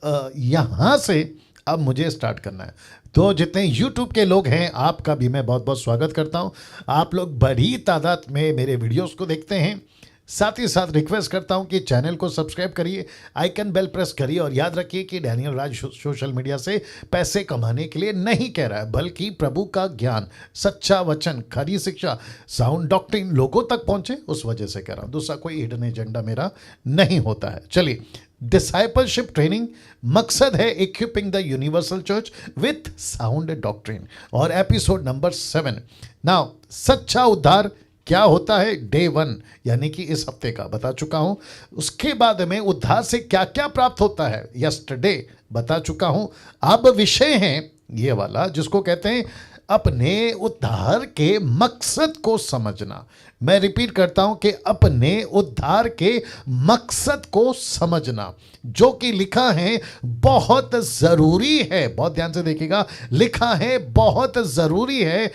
यहाँ से अब मुझे स्टार्ट करना है। तो जितने YouTube के लोग हैं आपका भी मैं बहुत बहुत स्वागत करता हूँ। आप लोग बड़ी तादाद में मेरे वीडियोस को देखते हैं। साथ ही साथ रिक्वेस्ट करता हूं कि चैनल को सब्सक्राइब करिए, आइकन बेल प्रेस करिए और याद रखिए कि डैनियल राज सोशल मीडिया से पैसे कमाने के लिए नहीं कह रहा है, बल्कि प्रभु का ज्ञान, सच्चा वचन, खरी शिक्षा, साउंड डॉक्ट्रिन लोगों तक पहुंचे उस वजह से कह रहा हूं। दूसरा कोई हिडन एजेंडा मेरा नहीं होता है। चलिए, डिसाइपलशिप ट्रेनिंग मकसद है equipping the universal church with sound doctrine और एपिसोड नंबर 7। नाउ सच्चा उद्धार क्या होता है, डे 1 यानी कि इस हफ्ते का बता चुका हूं। उसके बाद में उद्धार से क्या क्या प्राप्त होता है, यस्टरडे बता चुका हूं। अब विषय है ये वाला जिसको कहते हैं अपने उद्धार के मकसद को समझना। मैं रिपीट करता हूं कि अपने उद्धार के मकसद को समझना, जो कि लिखा है बहुत जरूरी है। बहुत ध्यान से देखिएगा, लिखा है बहुत जरूरी है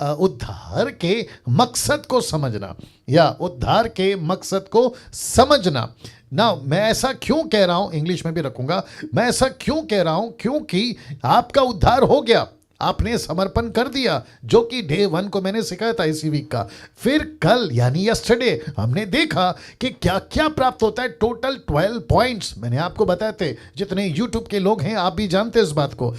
उद्धार के मकसद को समझना या उद्धार के मकसद को समझना। ना मैं ऐसा क्यों कह रहा हूं, इंग्लिश में भी रखूंगा, मैं ऐसा क्यों कह रहा हूं क्योंकि आपका उद्धार हो गया, आपने समर्पण कर दिया, जो कि डे 1 को मैंने सिखाया था इसी वीक का। फिर कल यानी यस्टरडे हमने देखा कि क्या क्या प्राप्त होता है। टोटल 12 पॉइंट्स मैंने आपको बताए थे। जितने यूट्यूब के लोग हैं आप भी जानते हैं इस बात को।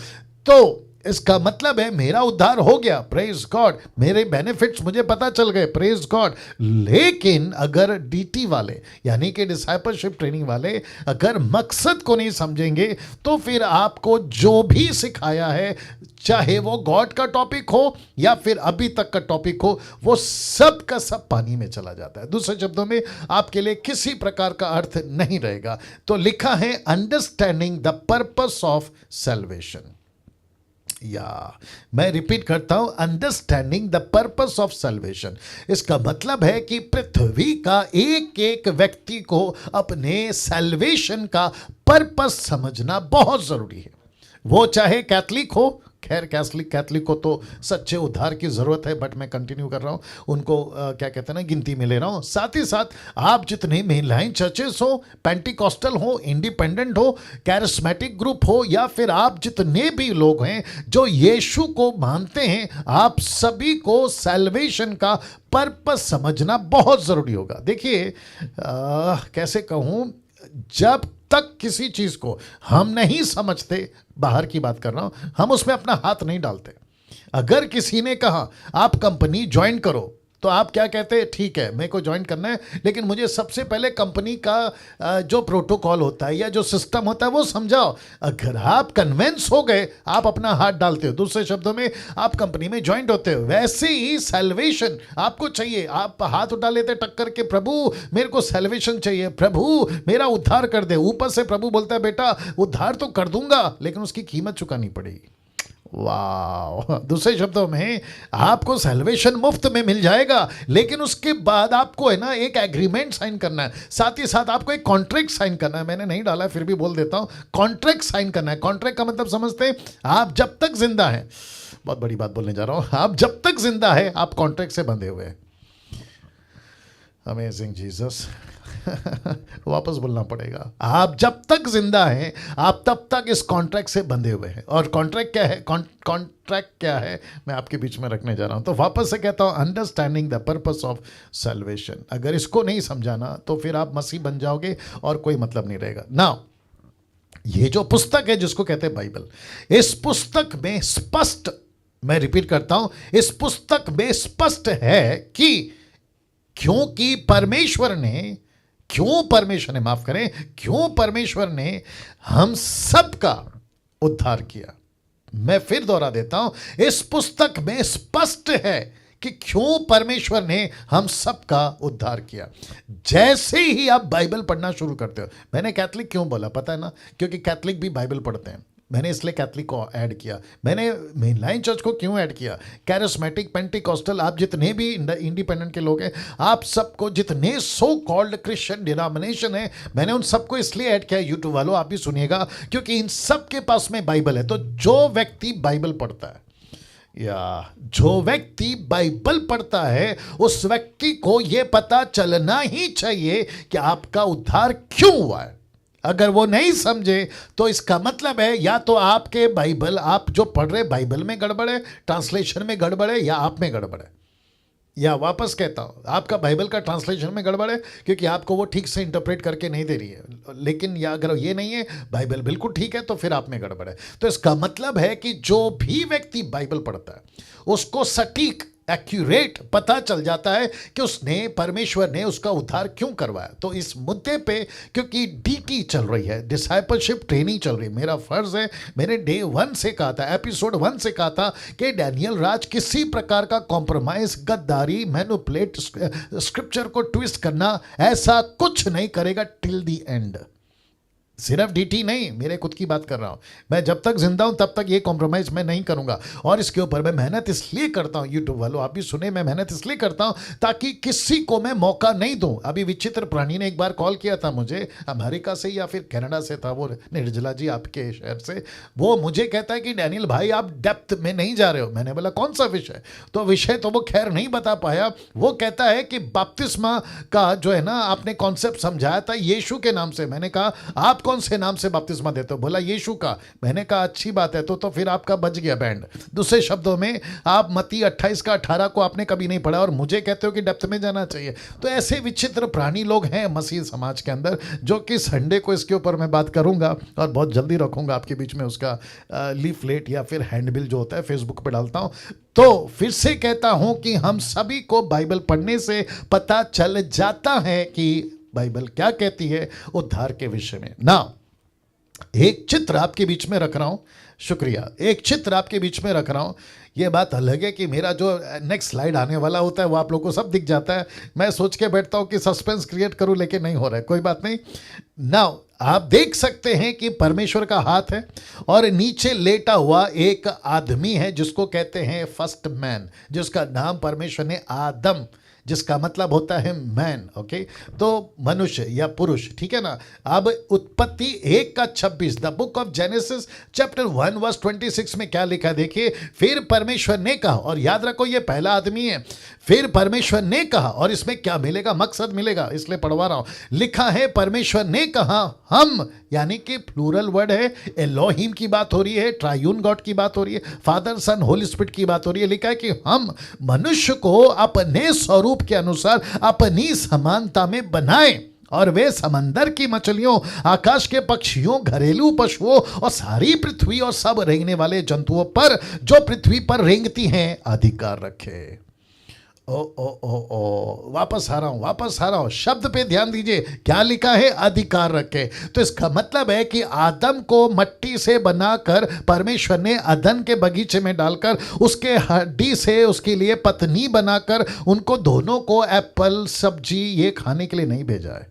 तो इसका मतलब है मेरा उद्धार हो गया, प्रेज गॉड, मेरे बेनिफिट्स मुझे पता चल गए, प्रेज गॉड। लेकिन अगर डीटी वाले यानी कि डिसाइपलशिप ट्रेनिंग वाले अगर मकसद को नहीं समझेंगे तो फिर आपको जो भी सिखाया है, चाहे वो गॉड का टॉपिक हो या फिर अभी तक का टॉपिक हो, वो सब का सब पानी में चला जाता है। दूसरे शब्दों में आपके लिए किसी प्रकार का अर्थ नहीं रहेगा। तो लिखा है understanding the purpose of salvation. या मैं रिपीट करता हूं, understanding the purpose of salvation. इसका मतलब है कि पृथ्वी का एक एक व्यक्ति को अपने सैल्वेशन का पर्पस समझना बहुत जरूरी है। वो चाहे कैथलिक हो, खैर कैथलिक को तो सच्चे उद्धार की ज़रूरत है, बट मैं कंटिन्यू कर रहा हूँ, उनको क्या कहते हैं ना, गिनती में ले रहा हूँ। साथ ही साथ आप जितने मेनलाइन चर्चेस हो, पेंटिकॉस्टल हो, इंडिपेंडेंट हो, कैरिस्मेटिक ग्रुप हो, या फिर आप जितने भी लोग हैं जो यीशु को मानते हैं, आप सभी को सैल्वेशन का पर्पस समझना बहुत ज़रूरी होगा। देखिए कैसे कहूँ, जब तक किसी चीज को हम नहीं समझते, बाहर की बात कर रहा हूं, हम उसमें अपना हाथ नहीं डालते। अगर किसी ने कहा आप कंपनी ज्वाइन करो, तो आप क्या कहते हैं, ठीक है मेरे को ज्वाइन करना है, लेकिन मुझे सबसे पहले कंपनी का जो प्रोटोकॉल होता है या जो सिस्टम होता है वो समझाओ। अगर आप कन्विंस हो गए, आप अपना हाथ डालते हो, दूसरे शब्दों में आप कंपनी में ज्वाइंट होते हो। वैसे ही सैल्वेशन आपको चाहिए, आप हाथ उठा लेते टक्कर के, प्रभु मेरे को सैल्वेशन चाहिए, प्रभु मेरा उद्धार कर दे। ऊपर से प्रभु बोलता है बेटा उद्धार तो कर दूंगा, लेकिन उसकी कीमत चुकानी पड़ेगी। वाह, दूसरे शब्दों में आपको सैल्वेशन मुफ्त में मिल जाएगा, लेकिन उसके बाद आपको है ना एक एग्रीमेंट साइन करना है, साथ ही साथ आपको एक कॉन्ट्रैक्ट साइन करना है। मैंने नहीं डाला है फिर भी बोल देता हूं, कॉन्ट्रैक्ट साइन करना है। कॉन्ट्रैक्ट का मतलब समझते हैं, आप जब तक जिंदा हैं, बहुत बड़ी बात बोलने जा रहा हूं, आप जब तक जिंदा है आप कॉन्ट्रैक्ट से बंधे हुए हैं। अमेजिंग जीसस वापस बोलना पड़ेगा, आप जब तक जिंदा हैं आप तब तक इस कॉन्ट्रैक्ट से बंधे हुए हैं। और कॉन्ट्रैक्ट क्या है, कॉन्ट्रैक्ट क्या है, मैं आपके बीच में रखने जा रहा हूं। तो वापस से कहता हूं, understanding the purpose of salvation. अगर इसको नहीं समझाना तो फिर आप मसीह बन जाओगे और कोई मतलब नहीं रहेगा। नाउ ये जो पुस्तक है जिसको कहते हैं बाइबल, इस पुस्तक में स्पष्ट, मैं रिपीट करता हूं, इस पुस्तक में स्पष्ट है कि क्यों परमेश्वर ने हम सबका उद्धार किया। मैं फिर दोहरा देता हूं, इस पुस्तक में स्पष्ट है कि क्यों परमेश्वर ने हम सबका उद्धार किया। जैसे ही आप बाइबल पढ़ना शुरू करते हो, मैंने कैथलिक क्यों बोला पता है ना, क्योंकि कैथलिक भी बाइबल पढ़ते हैं, मैंने इसलिए कैथलिक को ऐड किया। मैंने मेनलाइन चर्च को क्यों ऐड किया, कैरिस्मेटिक, पेंटिकॉस्टल, आप जितने भी इंडिपेंडेंट के लोग हैं, आप सबको, जितने सो कॉल्ड क्रिश्चियन डिनोमिनेशन है, मैंने उन सबको इसलिए ऐड किया। यूट्यूब वालों आप भी सुनिएगा, क्योंकि इन सब के पास में बाइबल है। तो जो व्यक्ति बाइबल पढ़ता है या जो व्यक्ति बाइबल पढ़ता है, उस व्यक्ति को यह पता चलना ही चाहिए कि आपका उद्धार क्यों हुआ है। अगर वो नहीं समझे तो इसका मतलब है या तो आपके बाइबल, आप जो पढ़ रहे बाइबल में गड़बड़ है, ट्रांसलेशन में गड़बड़ है, या आप में गड़बड़ है। या वापस कहता हूँ, आपका बाइबल का ट्रांसलेशन में गड़बड़ है क्योंकि आपको वो ठीक से इंटरप्रेट करके नहीं दे रही है। लेकिन या अगर ये नहीं है, बाइबल बिल्कुल ठीक है, तो फिर आप में गड़बड़ है। तो इसका मतलब है कि जो भी व्यक्ति बाइबल पढ़ता है उसको सटीक एक्यूरेट पता चल जाता है कि उसने, परमेश्वर ने उसका उद्धार क्यों करवाया। तो इस मुद्दे पे, क्योंकि डीटी चल रही है, डिसाइपलशिप ट्रेनिंग चल रही है, मेरा फर्ज है, मैंने डे 1 से कहा था, एपिसोड 1 से कहा था कि डैनियल राज किसी प्रकार का कॉम्प्रोमाइज, गद्दारी, मैनिपुलेट, स्क्रिप्चर को ट्विस्ट करना, ऐसा कुछ नहीं करेगा टिल दी एंड। सिर्फ डीटी नहीं, मेरे खुद की बात कर रहा हूं। मैं जब तक जिंदा हूं तब तक ये कॉम्प्रोमाइज मैं नहीं करूंगा। और इसके ऊपर मैं मेहनत इसलिए करता हूं, यूट्यूब वालों आप भी सुने, मैं मेहनत इसलिए करता हूं ताकि किसी को मैं मौका नहीं दूं। अभी विचित्र प्राणी ने एक बार कॉल किया था मुझे, अमेरिका से या फिर कनाडा से था वो, निर्जला जी आपके शहर से। वो मुझे कहता है कि डैनियल भाई आप डेप्थ में नहीं जा रहे हो। मैंने बोला कौन सा विषय? तो विषय तो वो खैर नहीं बता पाया। वो कहता है कि बपतिस्मा का जो है ना, आपने कॉन्सेप्ट समझाया था यीशु के नाम से। मैंने कहा आप कौन से नाम से बपतिस्मा देते हो? बोला यीशु का। मैंने कहा अच्छी बात है, तो फिर आपका बच गया बैंड। दूसरे शब्दों में, आप मत्ती 28 का 18 को आपने कभी नहीं पढ़ा और मुझे कहते हो कि डेप्थ में जाना चाहिए। तो ऐसे विचित्र प्राणी लोग हैं मसीह समाज के अंदर, जो कि संडे को इसके ऊपर मैं बात करूंगा और बहुत जल्दी रखूंगा आपके बीच में उसका लीफलेट या फिर हैंडबिल जो होता है फेसबुक पे डालता हूं। तो फिर से कहता हूं कि हम सभी को बाइबल पढ़ने से पता चल जाता है कि बाइबल क्या कहती है उद्धार के विषय में। ना, एक चित्र आपके बीच में रख रहा हूं, शुक्रिया, एक चित्र आपके बीच में रख रहा हूं। ये बात अलग है कि मेरा जो नेक्स्ट स्लाइड आने वाला होता है वो आप लोगों को सब दिख जाता है। मैं सोच के बैठता हूं कि सस्पेंस क्रिएट करूं, लेकिन नहीं हो रहा है, कोई बात नहीं। नाउ आप देख सकते हैं कि परमेश्वर का हाथ है और नीचे लेटा हुआ एक आदमी है जिसको कहते हैं फर्स्ट मैन, जिसका नाम परमेश्वर ने आदम, जिसका मतलब होता है मैन, ओके, तो मनुष्य या पुरुष, ठीक है ना। अब उत्पत्ति 1 का 26, the book of Genesis chapter 1 verse 26 में क्या लिखा है देखिए। फिर परमेश्वर ने कहा, और याद रखो ये पहला आदमी है, फिर परमेश्वर ने कहा, और इसमें क्या मिलेगा, मकसद मिलेगा, इसलिए पढ़वा रहा हूं। लिखा है परमेश्वर ने कहा हम, यानी कि प्लूरल वर्ड है, एलोहिम की बात हो रही है, ट्रायून गॉड की बात हो रही है, फादर सन होली स्पिरिट की बात हो रही है। लिखा है कि हम मनुष्य को अपने स्वरूप के अनुसार अपनी समानता में बनाएं, और वे समंदर की मछलियों, आकाश के पक्षियों, घरेलू पशुओं और सारी पृथ्वी और सब रेंगने वाले जंतुओं पर जो पृथ्वी पर रेंगती हैं अधिकार रखे। ओ ओ ओ ओ वापस आ रहा हूं, शब्द पे ध्यान दीजिए, क्या लिखा है, अधिकार रखे। तो इसका मतलब है कि आदम को मट्टी से बनाकर परमेश्वर ने अदन के बगीचे में डालकर उसके हड्डी से उसके लिए पत्नी बनाकर उनको दोनों को एप्पल सब्जी ये खाने के लिए नहीं भेजा है,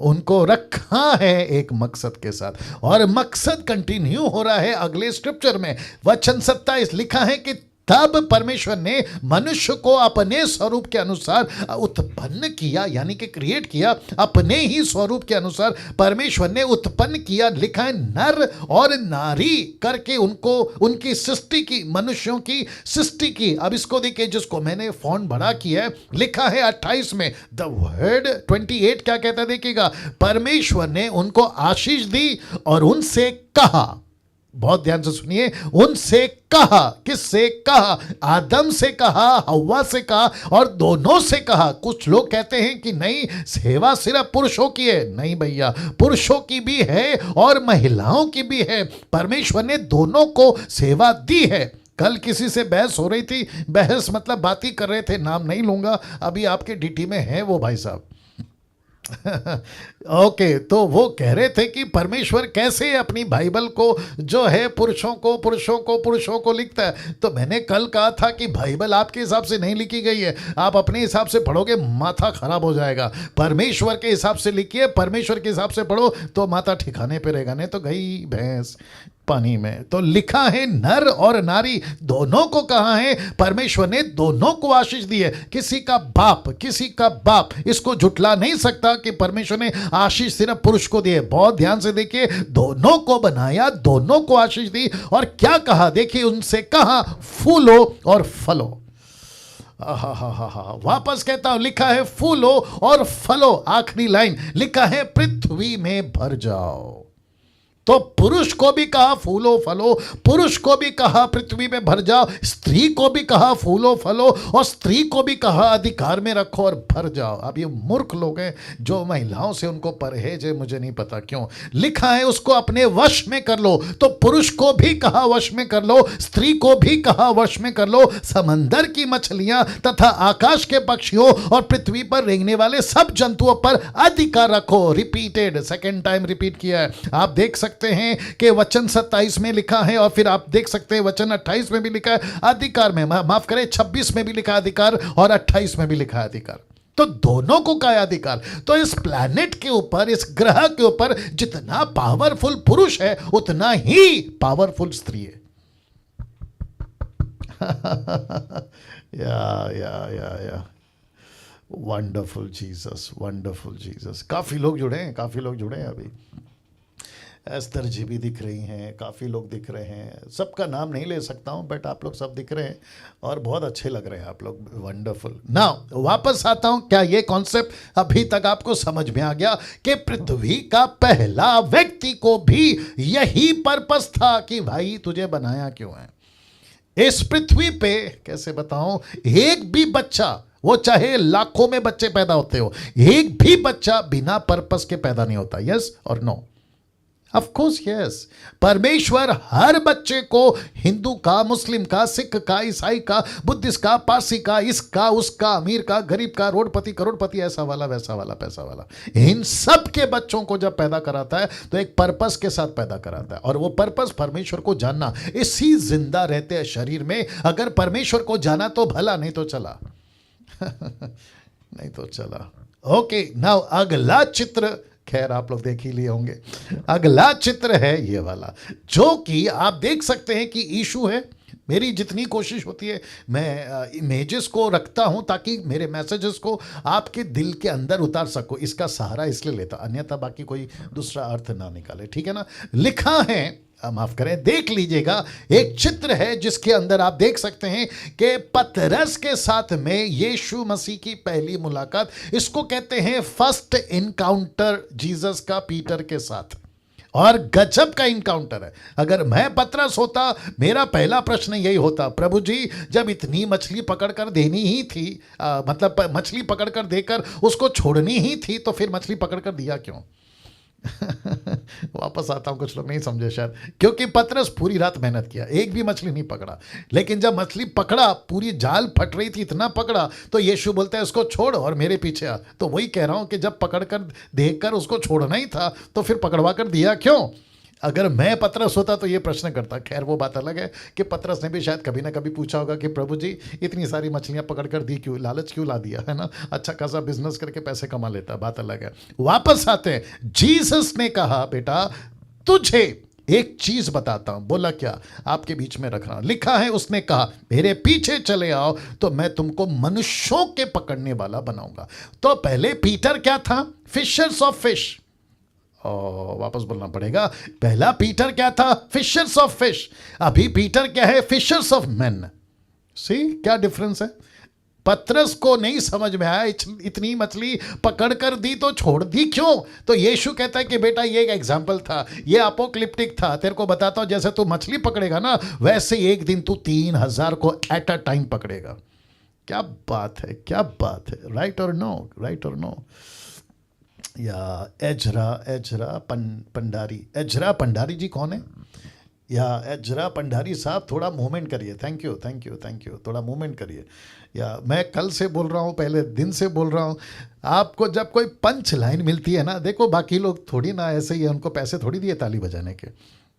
उनको रखा है एक मकसद के साथ, और मकसद कंटिन्यू हो रहा है अगले स्क्रिप्चर में। वचन 27 लिखा है कि तब परमेश्वर ने मनुष्य को अपने स्वरूप के अनुसार उत्पन्न किया, यानी कि क्रिएट किया, अपने ही स्वरूप के अनुसार परमेश्वर ने उत्पन्न किया। लिखा है नर और नारी करके उनको, उनकी सृष्टि की, मनुष्यों की सृष्टि की। अब इसको देखिए, जिसको मैंने फॉन्ट बड़ा किया है, लिखा है 28 में, द वर्ड 28 क्या कहता है देखिएगा। परमेश्वर ने उनको आशीष दी और उनसे कहा, बहुत ध्यान से सुनिए, उनसे कहा, किससे कहा, आदम से कहा, हव्वा से कहा और दोनों से कहा। कुछ लोग कहते हैं कि नहीं, सेवा सिर्फ पुरुषों की है। नहीं भैया, पुरुषों की भी है और महिलाओं की भी है। परमेश्वर ने दोनों को सेवा दी है। कल किसी से बहस हो रही थी, बहस मतलब बात ही कर रहे थे, नाम नहीं लूंगा, अभी आपके डीटी में है वो भाई साहब। ओके, तो वो कह रहे थे कि परमेश्वर कैसे अपनी बाइबल को जो है पुरुषों को लिखता है। तो मैंने कल कहा था कि बाइबल आपके हिसाब से नहीं लिखी गई है, आप अपने हिसाब से पढ़ोगे माथा खराब हो जाएगा। परमेश्वर के हिसाब से लिखिए, परमेश्वर के हिसाब से पढ़ो तो माथा ठिकाने पे रहेगा, नहीं तो गई भैंस पानी में। तो लिखा है नर और नारी दोनों को कहा है, परमेश्वर ने दोनों को आशीष दी है। किसी का बाप इसको झुटला नहीं सकता कि परमेश्वर ने आशीष सिर्फ पुरुष को दी है। बहुत ध्यान से देखिए, दोनों को बनाया, दोनों को आशीष दी, और क्या कहा देखिए, उनसे कहा फूलो और फलो। वापस कहता हूं, लिखा है फूलो और फलो, आखिरी लाइन लिखा है पृथ्वी में भर जाओ। तो पुरुष को भी कहा फूलो फलो, पुरुष को भी कहा पृथ्वी में भर जाओ, स्त्री को भी कहा फूलो फलो, और स्त्री को भी कहा अधिकार में रखो और भर जाओ। अब ये मूर्ख लोग हैं जो महिलाओं से उनको परहेज है, मुझे नहीं पता क्यों। लिखा है उसको अपने वश में कर लो, तो पुरुष को भी कहा वश में कर लो, स्त्री को भी कहा वश में कर लो। समंदर की मछलियां तथा आकाश के पक्षियों और पृथ्वी पर रेंगने वाले सब जंतुओं पर अधिकार रखो। रिपीटेड, सेकेंड टाइम रिपीट किया है। आप देख सकते हैं कि वचन 27 में लिखा है, और फिर आप देख सकते हैं वचन 28 में भी लिखा है अधिकार में, माफ करें 26 में भी लिखा है अधिकार, और 28 में भी लिखा है अधिकार। तो दोनों को का अधिकार। तो इस प्लैनेट के ऊपर, इस ग्रह के ऊपर जितना पावरफुल पुरुष है उतना ही पावरफुल स्त्री है। या वंडरफुल जीसस, वंडरफुल जीसस। काफी लोग जुड़े हैं, काफी लोग जुड़े हैं। अभी एस्तर जी भी दिख रही हैं, काफ़ी लोग दिख रहे हैं। सबका नाम नहीं ले सकता हूं, बट आप लोग सब दिख रहे हैं और बहुत अच्छे लग रहे हैं आप लोग, वंडरफुल। नाउ वापस आता हूं, क्या ये कॉन्सेप्ट अभी तक आपको समझ में आ गया कि पृथ्वी का पहला व्यक्ति को भी यही पर्पस था कि भाई तुझे बनाया क्यों है इस पृथ्वी पे। कैसे बताऊं, एक भी बच्चा, वो चाहे लाखों में बच्चे पैदा होते हो, एक भी बच्चा बिना पर्पस के पैदा नहीं होता। यस और नो? Of course yes. परमेश्वर हर बच्चे को, हिंदू का, मुस्लिम का, सिख का, ईसाई का, बुद्धिस्ट का, पारसी का, इसका उसका, अमीर का, गरीब का, रोडपति करोड़पति, ऐसा वाला वैसा वाला पैसा वाला, इन सब के बच्चों को जब पैदा कराता है तो एक पर्पस के साथ पैदा कराता है। और वो पर्पस परमेश्वर को जानना। इसी जिंदा रहते हैं शरीर में, अगर परमेश्वर को जाना तो भला, नहीं तो चला। नहीं तो चला। ओके, नाउ अगला चित्र, खैर आप लोग देख ही लिए होंगे। अगला चित्र है ये वाला, जो कि आप देख सकते हैं कि यीशु है। मेरी जितनी कोशिश होती है मैं इमेजेस को रखता हूं ताकि मेरे मैसेजेस को आपके दिल के अंदर उतार सकूं। इसका सहारा इसलिए लेता, अन्यथा बाकी कोई दूसरा अर्थ ना निकाले, ठीक है ना। लिखा है, माफ करें, देख लीजिएगा, एक चित्र है जिसके अंदर आप देख सकते हैं कि पतरस के साथ में यीशु मसीह की पहली मुलाकात, इसको कहते हैं फर्स्ट इनकाउंटर जीसस का पीटर के साथ। और गजब का इनकाउंटर है। अगर मैं पतरस होता, मेरा पहला प्रश्न यही होता, प्रभु जी जब इतनी मछली पकड़कर देनी ही थी, मतलब मछली पकड़कर देकर उसको छोड़नी ही थी, तो फिर मछली पकड़कर दिया क्यों? वापस आता हूं, कुछ लोग नहीं समझे शायद, क्योंकि पतरस पूरी रात मेहनत किया, एक भी मछली नहीं पकड़ा, लेकिन जब मछली पकड़ा, पूरी जाल फट रही थी, इतना पकड़ा, तो यीशु बोलता है उसको छोड़ और मेरे पीछे आ। तो वही कह रहा हूं कि जब पकड़कर देखकर उसको छोड़ना ही था तो फिर पकड़वा कर दिया क्यों? अगर मैं पतरस होता तो ये प्रश्न करता। खैर वो बात अलग है कि पतरस ने भी शायद कभी ना कभी पूछा होगा कि प्रभु जी इतनी सारी मछलियां पकड़ कर दी क्यों, लालच क्यों ला दिया, है ना, अच्छा खासा बिजनेस करके पैसे कमा लेता, बात अलग है। वापस आते हैं, जीसस ने कहा बेटा तुझे एक चीज बताता हूं। बोला क्या? आपके बीच में रख रहा हूं। लिखा है उसने कहा मेरे पीछे चले आओ तो मैं तुमको मनुष्यों के पकड़ने वाला बनाऊंगा। तो पहले पीटर क्या था? Fishers of fish. वापस बोलना पड़ेगा, पहला पीटर क्या था? Fishers of fish. अभी पीटर क्या है? Fishers of man. सी क्या डिफरेंस है? पतरस को नहीं समझ में आया, इतनी मछली पकड़ कर दी तो छोड़ दी क्यों? तो यीशु कहता है कि बेटा ये एक एग्जाम्पल था, ये अपोक्लिप्टिक था, तेरे को बताता हूं, जैसे तू मछली पकड़ेगा ना, वैसे एक दिन तू 3000 को एट अ टाइम पकड़ेगा। क्या बात है, क्या बात है, राइट और नो, राइट और नो। या एजरा पंडारी, एजरा पंडारी जी कौन है? या एजरा पंडारी साहब थोड़ा मूवमेंट करिए, thank you thank you thank you, थोड़ा मूवमेंट करिए। या मैं कल से बोल रहा हूँ, पहले दिन से बोल रहा हूँ, आपको जब कोई पंच लाइन मिलती है ना, देखो बाकी लोग थोड़ी ना ऐसे ही है, उनको पैसे थोड़ी दिए ताली बजाने के,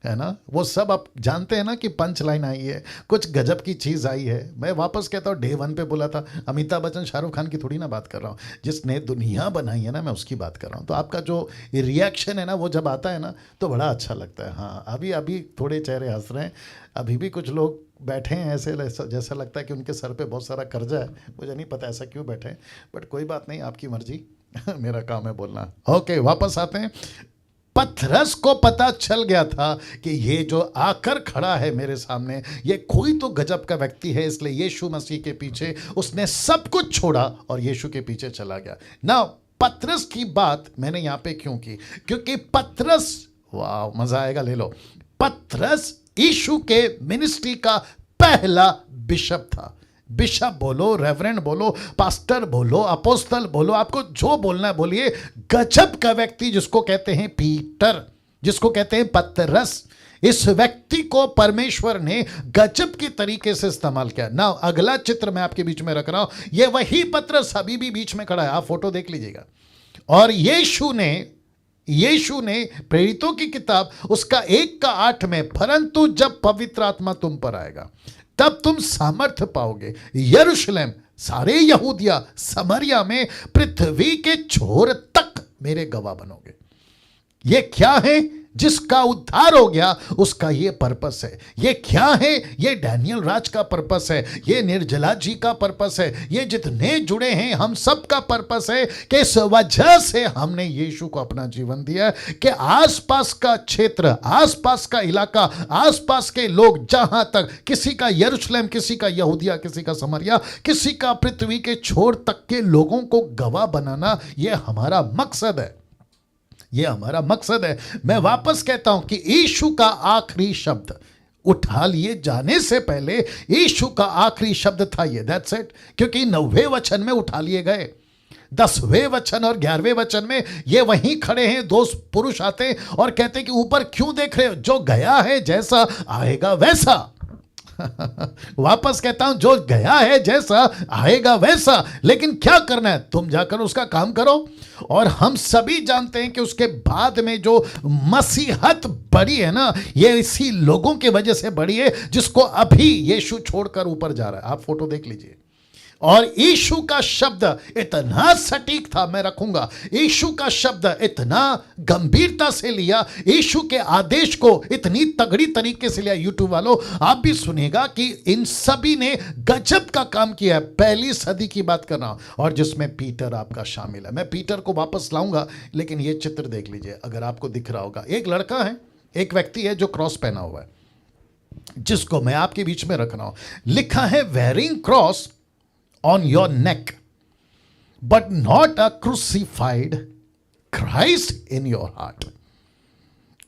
है ना, वो सब आप जानते हैं ना कि पंच लाइन आई है, कुछ गजब की चीज़ आई है। मैं वापस कहता हूँ, डे 1 पे बोला था, अमिताभ बच्चन शाहरुख खान की थोड़ी ना बात कर रहा हूँ, जिसने दुनिया बनाई है ना, मैं उसकी बात कर रहा हूँ। तो आपका जो रिएक्शन है ना, वो जब आता है ना तो बड़ा अच्छा लगता है। हाँ, अभी अभी थोड़े चेहरे हंस रहे हैं, अभी भी कुछ लोग बैठे हैं ऐसे, जैसा लगता है कि उनके सर पे बहुत सारा कर्जा है, मुझे नहीं पता ऐसा क्यों बैठे हैं, बट कोई बात नहीं, आपकी मर्जी। मेरा काम है बोलना। ओके, वापस आते हैं। पतरस को पता चल गया था कि ये जो आकर खड़ा है मेरे सामने, ये कोई तो गजब का व्यक्ति है, इसलिए यीशु मसीह के पीछे उसने सब कुछ छोड़ा और यीशु के पीछे चला गया। ना पतरस की बात मैंने यहां पे क्यों की, क्योंकि पतरस, वाह मजा आएगा, ले लो, पतरस यीशु के मिनिस्ट्री का पहला बिशप था। बिशप बोलो, रेवरेंड बोलो, पास्टर बोलो, अपोस्तल बोलो, आपको जो बोलना है बोलिए। गजब का व्यक्ति जिसको कहते हैं पीटर, जिसको कहते हैं पतरस, इस व्यक्ति को परमेश्वर ने गजब की तरीके से इस्तेमाल किया ना। अगला चित्र मैं आपके बीच में रख रहा हूं, यह वही पतरस अभी भी बीच में खड़ा है, आप फोटो देख लीजिएगा। और यीशु ने प्रेरितों की किताब उसका 1:8 में, परंतु जब पवित्र आत्मा तुम पर आएगा तब तुम सामर्थ्य पाओगे, यरूशलेम, सारे यहूदिया, समरिया में, पृथ्वी के छोर तक मेरे गवाह बनोगे। ये क्या है? जिसका उद्धार हो गया उसका ये पर्पस है। ये क्या है? ये डैनियल राज का पर्पस है, ये निर्जला जी का पर्पस है, ये जितने जुड़े हैं हम सब का पर्पस है कि इस वजह से हमने यीशु को अपना जीवन दिया कि आसपास का क्षेत्र, आसपास का इलाका, आसपास के लोग, जहां तक किसी का यरूशलेम, किसी का यहूदिया, किसी का समरिया, किसी का पृथ्वी के छोर तक के लोगों को गवाह बनाना, यह हमारा मकसद है, ये हमारा मकसद है। मैं वापस कहता हूं कि यीशु का आखिरी शब्द उठा लिए जाने से पहले यीशु का आखिरी शब्द था ये, दैट्स इट। क्योंकि 9वें वचन में उठा लिए गए, 10वें वचन और 11वें वचन में ये वहीं खड़े हैं, 2 पुरुष आते हैं और कहते हैं कि ऊपर क्यों देख रहे हो, जो गया है जैसा आएगा वैसा। वापस कहता हूं, जो गया है जैसा आएगा वैसा, लेकिन क्या करना है, तुम जाकर उसका काम करो। और हम सभी जानते हैं कि उसके बाद में जो मसीहत बड़ी है ना, ये इसी लोगों की वजह से बड़ी है जिसको अभी यीशु छोड़कर ऊपर जा रहा है। आप फोटो देख लीजिए। और यीशु का शब्द इतना सटीक था, मैं रखूंगा, यीशु का शब्द इतना गंभीरता से लिया, यीशु के आदेश को इतनी तगड़ी तरीके से लिया। यूट्यूब वालों आप भी सुनिएगा कि इन सभी ने गजब का काम किया है। पहली सदी की बात कर रहा हूं और जिसमें पीटर आपका शामिल है। मैं पीटर को वापस लाऊंगा, लेकिन यह चित्र देख लीजिए, अगर आपको दिख रहा होगा, एक लड़का है, एक व्यक्ति है जो क्रॉस पहना हुआ है, जिसको मैं आपके बीच में रख रहा हूं। लिखा है wearing cross on your neck, but not a crucified Christ in your heart.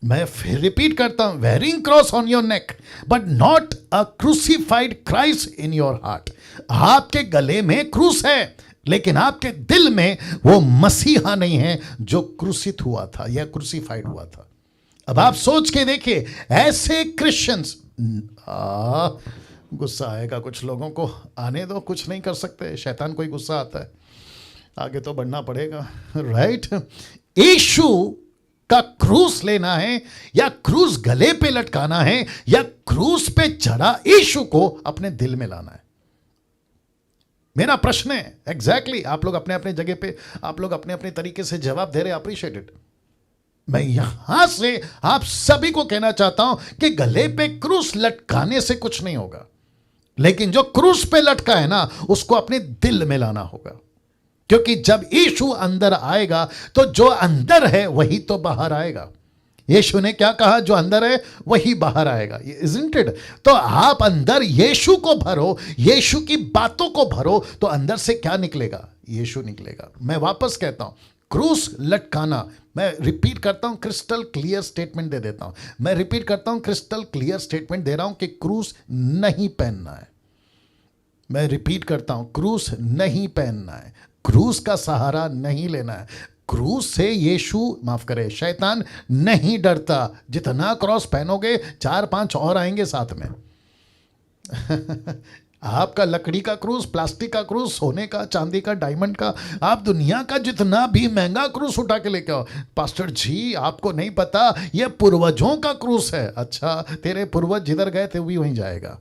मैं फिर रिपीट करता हूं, wearing cross on your neck, but not a crucified Christ in your heart. आपके गले में क्रूस है, लेकिन आपके दिल में वो मसीहा नहीं है जो क्रूसित हुआ था या क्रूसिफाइड हुआ था। अब आप सोच के देखिए, ऐसे क्रिश्चियंस, गुस्सा आएगा कुछ लोगों को, आने दो, कुछ नहीं कर सकते, शैतान को ही गुस्सा आता है, आगे तो बढ़ना पड़ेगा, राइट। यीशु का क्रूस लेना है या क्रूस गले पे लटकाना है या क्रूस पे चढ़ा यीशु को अपने दिल में लाना है, मेरा प्रश्न है। एग्जैक्टली आप लोग अपने अपने जगह पे, आप लोग अपने अपने तरीके से जवाब दे रहे, अप्रिशिएट इट। मैं यहां से आप सभी को कहना चाहता हूं कि गले पे क्रूस लटकाने से कुछ नहीं होगा, लेकिन जो क्रूस पे लटका है ना, उसको अपने दिल में लाना होगा। क्योंकि जब यीशु अंदर आएगा तो जो अंदर है वही तो बाहर आएगा। यीशु ने क्या कहा, जो अंदर है वही बाहर आएगा, इज़न्ट इट? तो आप अंदर यीशु को भरो, यीशु की बातों को भरो, तो अंदर से क्या निकलेगा? यीशु निकलेगा। मैं वापस कहता हूं, क्रूस लटकाना, मैं रिपीट करता हूं, क्रिस्टल क्लियर स्टेटमेंट दे देता हूं, मैं रिपीट करता हूं, क्रिस्टल क्लियर स्टेटमेंट दे रहा हूं कि क्रूस नहीं पहनना है। मैं रिपीट करता हूं, क्रूस नहीं पहनना है, क्रूस का सहारा नहीं लेना है। क्रूस से यीशु, माफ करे, शैतान नहीं डरता। जितना क्रॉस पहनोगे 4-5 और आएंगे साथ में। आपका लकड़ी का क्रूस, प्लास्टिक का क्रूस, सोने का, चांदी का, डायमंड का, आप दुनिया का जितना भी महंगा क्रूस उठा के लेके आओ। पास्टर जी आपको नहीं पता, ये पूर्वजों का क्रूस है। अच्छा, तेरे पूर्वज जिधर गए थे वही वहीं जाएगा।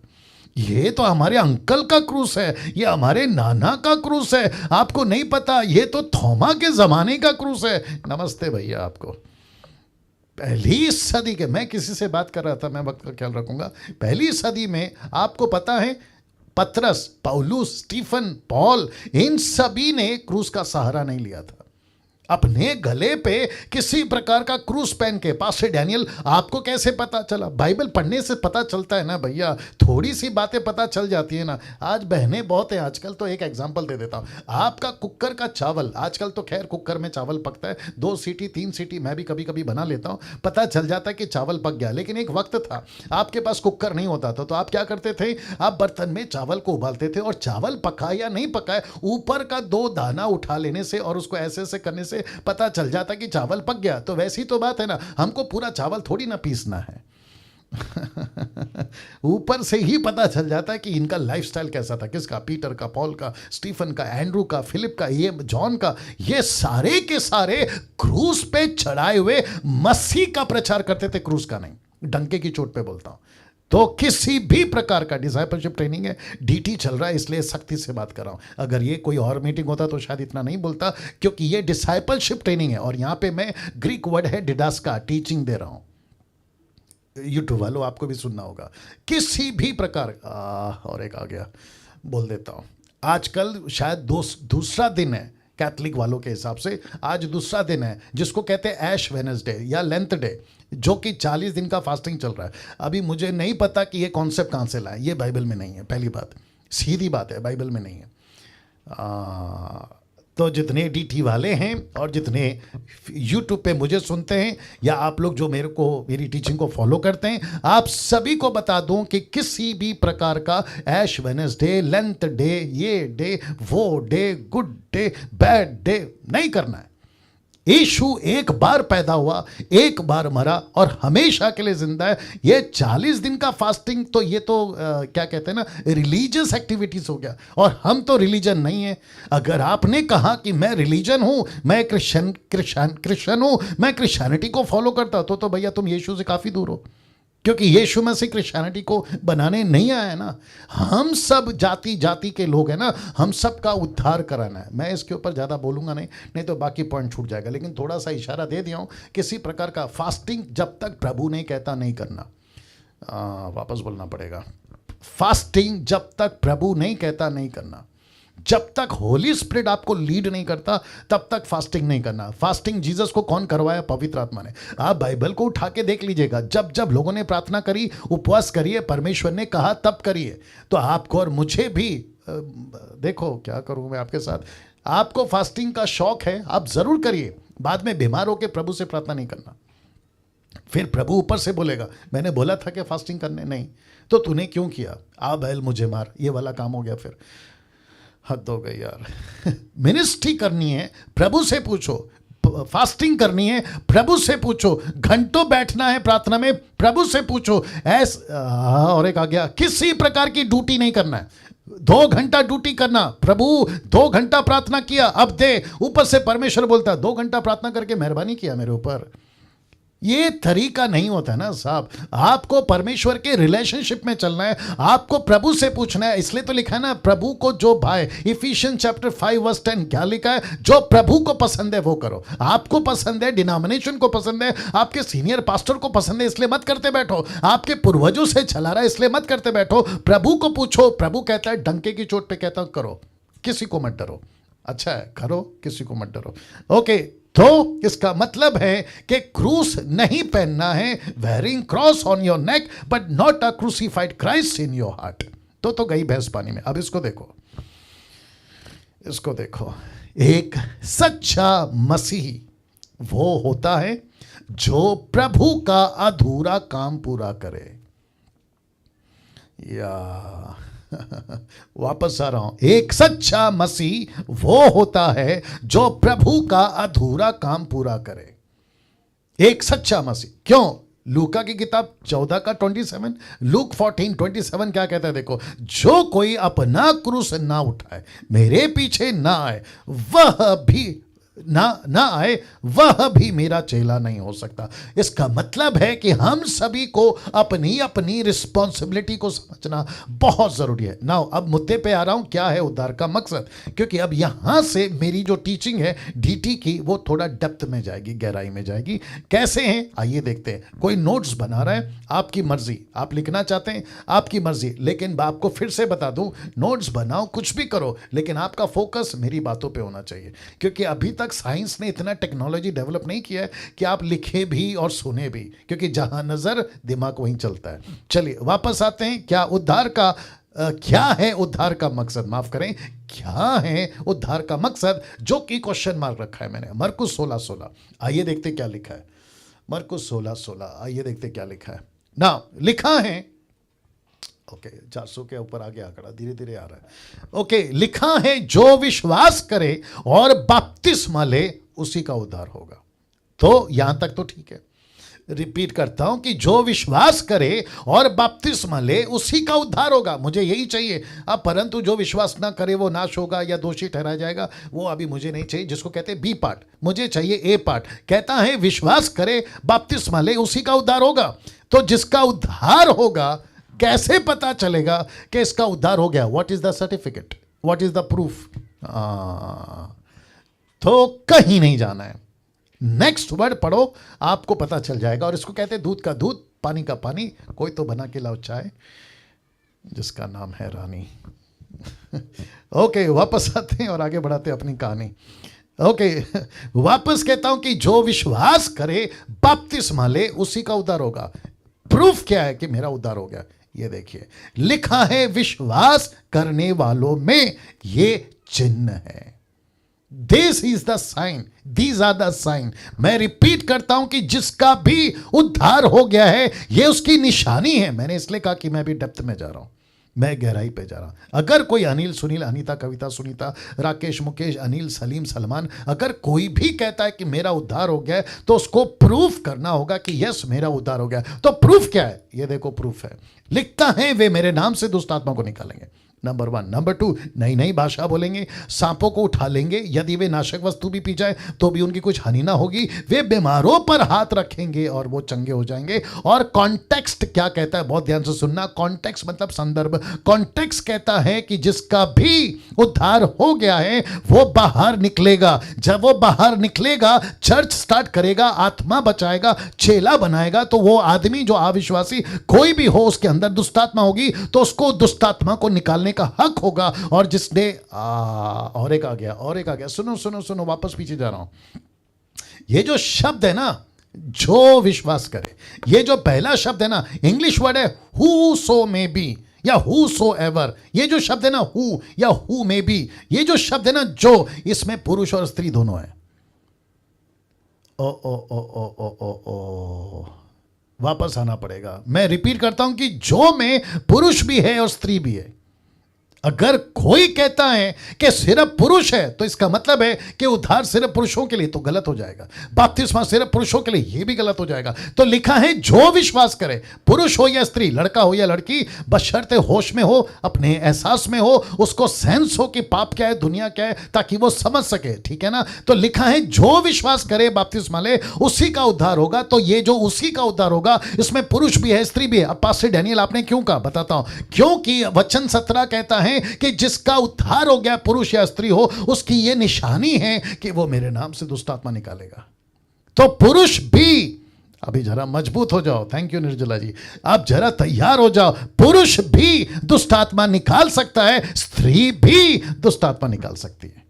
ये तो हमारे अंकल का क्रूस है, ये हमारे नाना का क्रूस है, आपको नहीं पता, ये तो थोमा के जमाने का क्रूस है। नमस्ते भैया आपको। पहली सदी के, मैं किसी से बात कर रहा था, मैं वक्त का ख्याल रखूंगा, पहली सदी में आपको पता है पतरस, पौलुस, स्टीफन, पॉल, इन सभी ने क्रूस का सहारा नहीं लिया था। अपने गले पे किसी प्रकार का क्रूस पहन के। पास्टर डैनियल, आपको कैसे पता चला? बाइबल पढ़ने से पता चलता है ना भैया, थोड़ी सी बातें पता चल जाती है ना। आज बहनें बहुत हैं आजकल। तो एक एग्जांपल दे देता हूँ, आपका कुकर का चावल, आजकल तो खैर कुकर में चावल पकता है, 2 सीटी 3 सीटी मैं भी कभी कभी बना लेता हूँ, पता चल जाता है कि चावल पक गया। लेकिन एक वक्त था आपके पास कुकर नहीं होता था, तो आप क्या करते थे? आप बर्तन में चावल को उबालते थे, और चावल पका या नहीं पका है, ऊपर का 2 दाना उठा लेने से और उसको ऐसे ऐसे करने से पता चल जाता कि चावल पक गया। तो वैसी तो बात है ना, हमको पूरा चावल थोड़ी ना पीसना है। ऊपर से ही पता चल जाता है कि इनका लाइफस्टाइल कैसा था। किसका? पीटर का, पॉल का, स्टीफन का, एंड्रू का, फिलिप का, ये जॉन का। ये सारे के सारे क्रूस पे चढ़ाए हुए मसीह का प्रचार करते थे, क्रूस का नहीं। डंके की चोट पे बोलता हूं। तो किसी भी प्रकार का डिसाइपलशिप ट्रेनिंग है, डीटी चल रहा है, इसलिए सख्ती से बात कर रहा हूं। अगर ये कोई और मीटिंग होता तो शायद इतना नहीं बोलता, क्योंकि ये डिसाइपलशिप ट्रेनिंग है। और यहां पे मैं ग्रीक वर्ड है डिडास्का, टीचिंग दे रहा हूं। यूट्यूब वालों, आपको भी सुनना होगा। किसी भी प्रकार और एक आ गया, बोल देता हूं। आजकल शायद दूसरा दिन है कैथलिक वालों के हिसाब से, आज दूसरा दिन है जिसको कहते हैं ऐश वेडनेसडे या लेंथ डे, जो कि 40 दिन का फास्टिंग चल रहा है। अभी मुझे नहीं पता कि ये कॉन्सेप्ट कहाँ से लाए, ये बाइबल में नहीं है। पहली बात, सीधी बात है, बाइबल में नहीं है। तो जितने डीटी वाले हैं और जितने यूट्यूब पे मुझे सुनते हैं, या आप लोग जो मेरी टीचिंग को फॉलो करते हैं, आप सभी को बता दूं कि किसी भी प्रकार का ऐश वेडनेसडे, लेंथ डे, ये डे, वो day, good day, bad day नहीं करना है। यीशु एक बार पैदा हुआ, एक बार मरा और हमेशा के लिए जिंदा है। ये 40 दिन का फास्टिंग तो ये तो क्या कहते हैं ना, रिलीजियस एक्टिविटीज हो गया, और हम तो रिलीजन नहीं है। अगर आपने कहा कि मैं रिलीजन हूं, मैं क्रिश्चियन हूं, मैं क्रिश्चियनिटी को फॉलो करता, तो भैया तुम यीशु से काफी दूर हो, क्योंकि यीशु मसीह क्रिश्चियनिटी को बनाने नहीं आया है ना। हम सब जाति जाति के लोग हैं ना, हम सब का उद्धार कराना है। मैं इसके ऊपर ज़्यादा बोलूँगा नहीं तो बाकी पॉइंट छूट जाएगा, लेकिन थोड़ा सा इशारा दे दिया हूँ। किसी प्रकार का फास्टिंग जब तक प्रभु नहीं कहता नहीं करना। वापस बोलना पड़ेगा, फास्टिंग जब तक प्रभु नहीं कहता नहीं करना। जब तक होली स्पिरिट आपको लीड नहीं करता तब तक फास्टिंग नहीं करना। फास्टिंग जीसस को कौन करवाया? पवित्र आत्मा ने। आप बाइबल को उठा के देख लीजिएगा, जब जब लोगों ने प्रार्थना करी, उपवास करिए, परमेश्वर ने कहा तब करिए। तो आपको और मुझे भी देखो क्या करूं मैं आपके साथ। आपको फास्टिंग का शौक है, आप जरूर करिए। बाद में बीमार होकर प्रभु से प्रार्थना नहीं करना, फिर प्रभु ऊपर से बोलेगा मैंने बोला था कि फास्टिंग करने नहीं, तो तूने क्यों किया? आ बैल मुझे मार, ये वाला काम हो गया। फिर हद हो गई यार। मिनिस्ट्री करनी है, प्रभु से पूछो। फास्टिंग करनी है, प्रभु से पूछो। घंटों बैठना है प्रार्थना में, प्रभु से पूछो। और एक आ गया, किसी प्रकार की ड्यूटी नहीं करना है। 2 घंटा ड्यूटी करना, प्रभु 2 घंटा प्रार्थना किया अब दे। ऊपर से परमेश्वर बोलता है 2 घंटा प्रार्थना करके मेहरबानी किया मेरे ऊपर। ये तरीका नहीं होता ना साहब। आपको परमेश्वर के रिलेशनशिप में चलना है, आपको प्रभु से पूछना है। इसलिए तो लिखा है ना, प्रभु को जो भाए। इफिशियंस चैप्टर 5 वर्स 10 क्या लिखा है? जो प्रभु को पसंद है वो करो। आपको पसंद है, डिनोमिनेशन को पसंद है, आपके सीनियर पास्टर को पसंद है, इसलिए मत करते बैठो। आपके पूर्वजों से चला रहा है, इसलिए मत करते बैठो। प्रभु को पूछो। प्रभु कहता है, डंके की चोट पे कहता हूं करो, किसी को मत डरो। अच्छा है, करो, किसी को मत डरो। ओके, तो इसका मतलब है कि क्रूस नहीं पहनना है, wearing cross on your neck but not a crucified Christ in your heart. तो गई भैंस पानी में। अब इसको देखो, इसको देखो। एक सच्चा मसीही वो होता है जो प्रभु का अधूरा काम पूरा करे। या वापस आ रहा हूं, एक सच्चा मसीह वो होता है जो प्रभु का अधूरा काम पूरा करे। एक सच्चा मसीह। क्यों? लूका की किताब 14 का 27, लूक 14:27 क्या कहता है? देखो, जो कोई अपना क्रूस ना उठाए, मेरे पीछे ना आए, वह भी ना आए, वह भी मेरा चेला नहीं हो सकता। इसका मतलब है कि हम सभी को अपनी अपनी रिस्पॉन्सिबिलिटी को समझना बहुत जरूरी है। नाउ अब मुद्दे पे आ रहा हूं, क्या है उद्धार का मकसद? क्योंकि अब यहां से मेरी जो टीचिंग है डीटी की, वो थोड़ा डेप्थ में जाएगी, गहराई में जाएगी। कैसे हैं आइए देखते हैं। कोई नोट्स बना रहा है, आपकी मर्जी, आप लिखना चाहते हैं आपकी मर्जी, लेकिन आपको फिर से बता दूं, नोट्स बनाओ, कुछ भी करो, लेकिन आपका फोकस मेरी बातों पे होना चाहिए। क्योंकि अभी तक तक साइंस ने इतना टेक्नोलॉजी डेवलप नहीं किया है कि आप लिखे भी और सुने भी, क्योंकि जहां नजर दिमाग वहीं चलता है। चलिए वापस आते हैं। क्या है उद्धार का मकसद, माफ करें, क्या है उद्धार का मकसद, जो कि क्वेश्चन मार्क रखा है मैंने। मरकुस 16:16, आइए देखते क्या लिखा है। मरकुस 16:16, आइए देखते क्या लिखा है ना। लिखा है, ओके 400 के ऊपर आगे आंकड़ा धीरे धीरे आ रहा है। ओके, लिखा है जो विश्वास करे और बपतिस्मा ले उसी का उद्धार होगा। तो यहां तक तो ठीक है। रिपीट करता हूं कि जो विश्वास करे और बपतिस्मा ले उसी का उद्धार होगा। मुझे यही चाहिए। अब परंतु जो विश्वास ना करे वो नाश होगा या दोषी ठहराया जाएगा, वो अभी मुझे नहीं चाहिए, जिसको कहते हैं बी पार्ट। मुझे चाहिए ए पार्ट। कहता है विश्वास करे बपतिस्मा ले उसी का उद्धार होगा। तो जिसका उद्धार होगा, कैसे पता चलेगा कि इसका उद्धार हो गया? What is the certificate, what is the proof? तो कहीं नहीं जाना है, नेक्स्ट वर्ड पढ़ो, आपको पता चल जाएगा। और इसको कहते हैं दूध का दूध, पानी का पानी। कोई तो बना के लाओ चाय, जिसका नाम है रानी। ओके, वापस आते हैं और आगे बढ़ाते हैं अपनी कहानी। ओके, वापस कहता हूं कि जो विश्वास करे बपतिस्मा ले उसी का उद्धार होगा। प्रूफ क्या है कि मेरा उद्धार हो गया? ये देखिए, लिखा है विश्वास करने वालों में ये चिन्ह है। This is the sign, these are the sign. मैं रिपीट करता हूं कि जिसका भी उद्धार हो गया है, ये उसकी निशानी है। मैंने इसलिए कहा कि मैं भी डेप्थ में जा रहा हूं, मैं गहराई पे जा रहा हूं। अगर कोई अनिल, सुनील, अनीता, कविता, सुनीता, राकेश, मुकेश, अनिल, सलीम, सलमान, अगर कोई भी कहता है कि मेरा उद्धार हो गया है, तो उसको प्रूफ करना होगा कि यस मेरा उद्धार हो गया। तो प्रूफ क्या है? ये देखो, प्रूफ है। लिखता है वे मेरे नाम से दुष्ट आत्मा को निकालेंगे, नंबर 1। नंबर 2, नई नई भाषा बोलेंगे, सांपों को उठा लेंगे, यदि वे नाशक वस्तु भी पी जाए तो भी उनकी कुछ हानि ना होगी, वे बीमारों पर हाथ रखेंगे और वो चंगे हो जाएंगे। और कॉन्टेक्स्ट क्या कहता है, बहुत ध्यान से सुनना। कॉन्टेक्स्ट मतलब संदर्भ। कॉन्टेक्स्ट कहता है कि जिसका भी उद्धार हो गया है वो बाहर निकलेगा। जब वो बाहर निकलेगा, चर्च स्टार्ट करेगा, आत्मा बचाएगा, चेला बनाएगा, तो वो आदमी जो अविश्वासी कोई भी हो, उसके अंदर दुष्टात्मा होगी, तो उसको दुष्टात्मा को निकालने का हक होगा। और जिसने और एक आ गया, सुनो सुनो सुनो, वापस पीछे जा रहा हूं। ये जो शब्द है ना, जो विश्वास करे, ये जो पहला शब्द है ना, इंग्लिश वर्ड है हु सो मे बी या हु सो एवर। ये जो शब्द है ना, हु या हु मे बी, ये जो शब्द है ना, जो, इसमें पुरुष और स्त्री दोनों है। ओ ओ ओ ओ ओ ओ ओ, वापस आना पड़ेगा। मैं रिपीट करता हूं कि जो में पुरुष भी है और स्त्री भी है। अगर कोई कहता है कि सिर्फ पुरुष है, तो इसका मतलब है कि उद्धार सिर्फ पुरुषों के लिए, तो गलत हो जाएगा। बपतिस्मा सिर्फ पुरुषों के लिए, यह भी गलत हो जाएगा। तो लिखा है जो विश्वास करे, पुरुष हो या स्त्री, लड़का हो या लड़की, बशर्ते होश में हो, अपने एहसास में हो, उसको सेंस हो कि पाप क्या है, दुनिया क्या है, ताकि वो समझ सके। ठीक है ना? तो लिखा है जो विश्वास करे बपतिस्मा ले उसी का उद्धार होगा। तो ये जो उसी का उद्धार होगा, इसमें पुरुष भी है, स्त्री भी है। अब पास्टर डैनियल आपने क्यों कहा, बताता हूं। क्योंकि वचन 17 कहता है कि जिसका उद्धार हो गया, पुरुष या स्त्री हो, उसकी यह निशानी है कि वो मेरे नाम से दुष्ट आत्मा निकालेगा। तो पुरुष भी, अभी जरा मजबूत हो जाओ, थैंक यू निर्जला जी, आप जरा तैयार हो जाओ। पुरुष भी दुष्ट आत्मा निकाल सकता है, स्त्री भी दुष्ट आत्मा निकाल सकती है।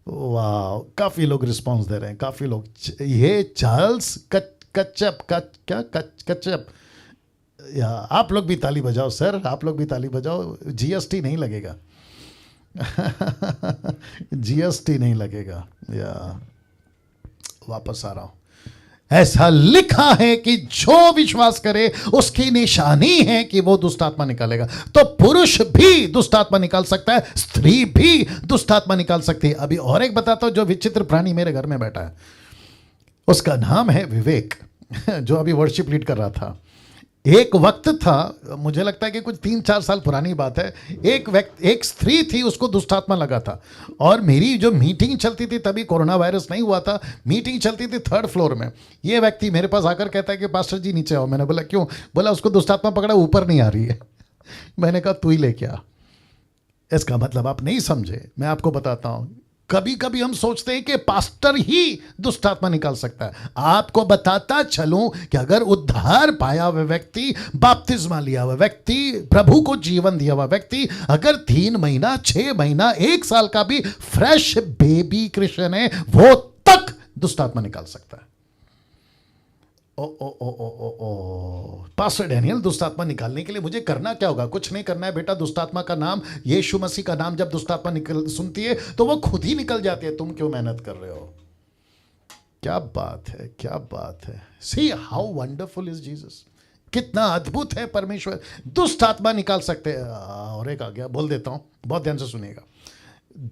वाह, काफी लोग रिस्पांस दे रहे हैं, काफी लोग। ये चार्ल्स कच्चप, या आप लोग भी ताली बजाओ सर, आप लोग भी ताली बजाओ। जीएसटी नहीं लगेगा। जीएसटी नहीं लगेगा। या वापस आ रहा हूं। ऐसा लिखा है कि जो विश्वास करे उसकी निशानी है कि वो दुष्ट आत्मा निकालेगा। तो पुरुष भी दुष्ट आत्मा निकाल सकता है, स्त्री भी दुष्ट आत्मा निकाल सकती है। अभी और एक बताता हूं, जो विचित्र प्राणी मेरे घर में बैठा है, उसका नाम है विवेक, जो अभी वर्शिप लीड कर रहा था। एक वक्त था, मुझे लगता है कि कुछ 3-4 साल पुरानी बात है, एक स्त्री थी, उसको दुष्टात्मा लगा था। और मेरी जो मीटिंग चलती थी, तभी कोरोना वायरस नहीं हुआ था, मीटिंग चलती थी 3rd फ्लोर में। ये व्यक्ति मेरे पास आकर कहता है कि पास्टर जी नीचे आओ। मैंने बोला क्यों? बोला उसको दुष्टात्मा पकड़ा, ऊपर नहीं आ रही है। मैंने कहा तू ही लेके आ। इसका मतलब आप नहीं समझे, मैं आपको बताता हूँ। कभी कभी हम सोचते हैं कि पास्टर ही दुष्ट आत्मा निकाल सकता है। आपको बताता चलूं कि अगर उद्धार पाया हुआ व्यक्ति, बपतिस्मा लिया हुआ व्यक्ति, प्रभु को जीवन दिया हुआ व्यक्ति, अगर 3 महीना, 6 महीना, 1 साल का भी फ्रेश बेबी क्रिश्चियन है, वो तक दुष्ट आत्मा निकाल सकता है। ओ ओ ओ ओ ओ ओ पास्टर डैनियल, दुष्ट आत्मा निकालने के लिए मुझे करना क्या होगा? कुछ नहीं करना है बेटा। दुष्ट आत्मा का नाम, यीशु मसीह का नाम जब दुष्ट आत्मा निकल सुनती है तो वो खुद ही निकल जाती है। तुम क्यों मेहनत कर रहे हो? क्या बात है, क्या बात है। See how wonderful is Jesus. कितना अद्भुत है परमेश्वर। दुष्ट आत्मा निकाल सकते हैं। और एक आ गया, बोल देता हूं, बहुत ध्यान से सुनिएगा।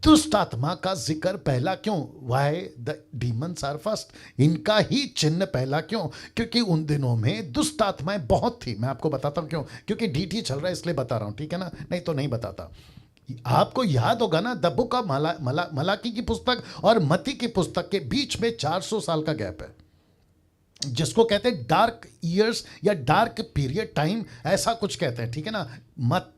दुष्ट आत्मा का जिक्र पहला क्यों? Why the demons are first. इनका ही चिन्ह पहला क्यों? क्योंकि उन दिनों में दुष्ट आत्माएं बहुत थी। मैं आपको बताता हूं क्यों। क्योंकि डीटी चल रहा है इसलिए बता रहा हूं, ठीक है ना? नहीं तो नहीं बताता। आपको याद होगा ना, द बुक ऑफ मलाकी की पुस्तक और मती की पुस्तक के बीच में 400 साल का गैप है, जिसको कहते हैं डार्क ईयर्स या डार्क पीरियड टाइम, ऐसा कुछ कहते हैं, ठीक है ना?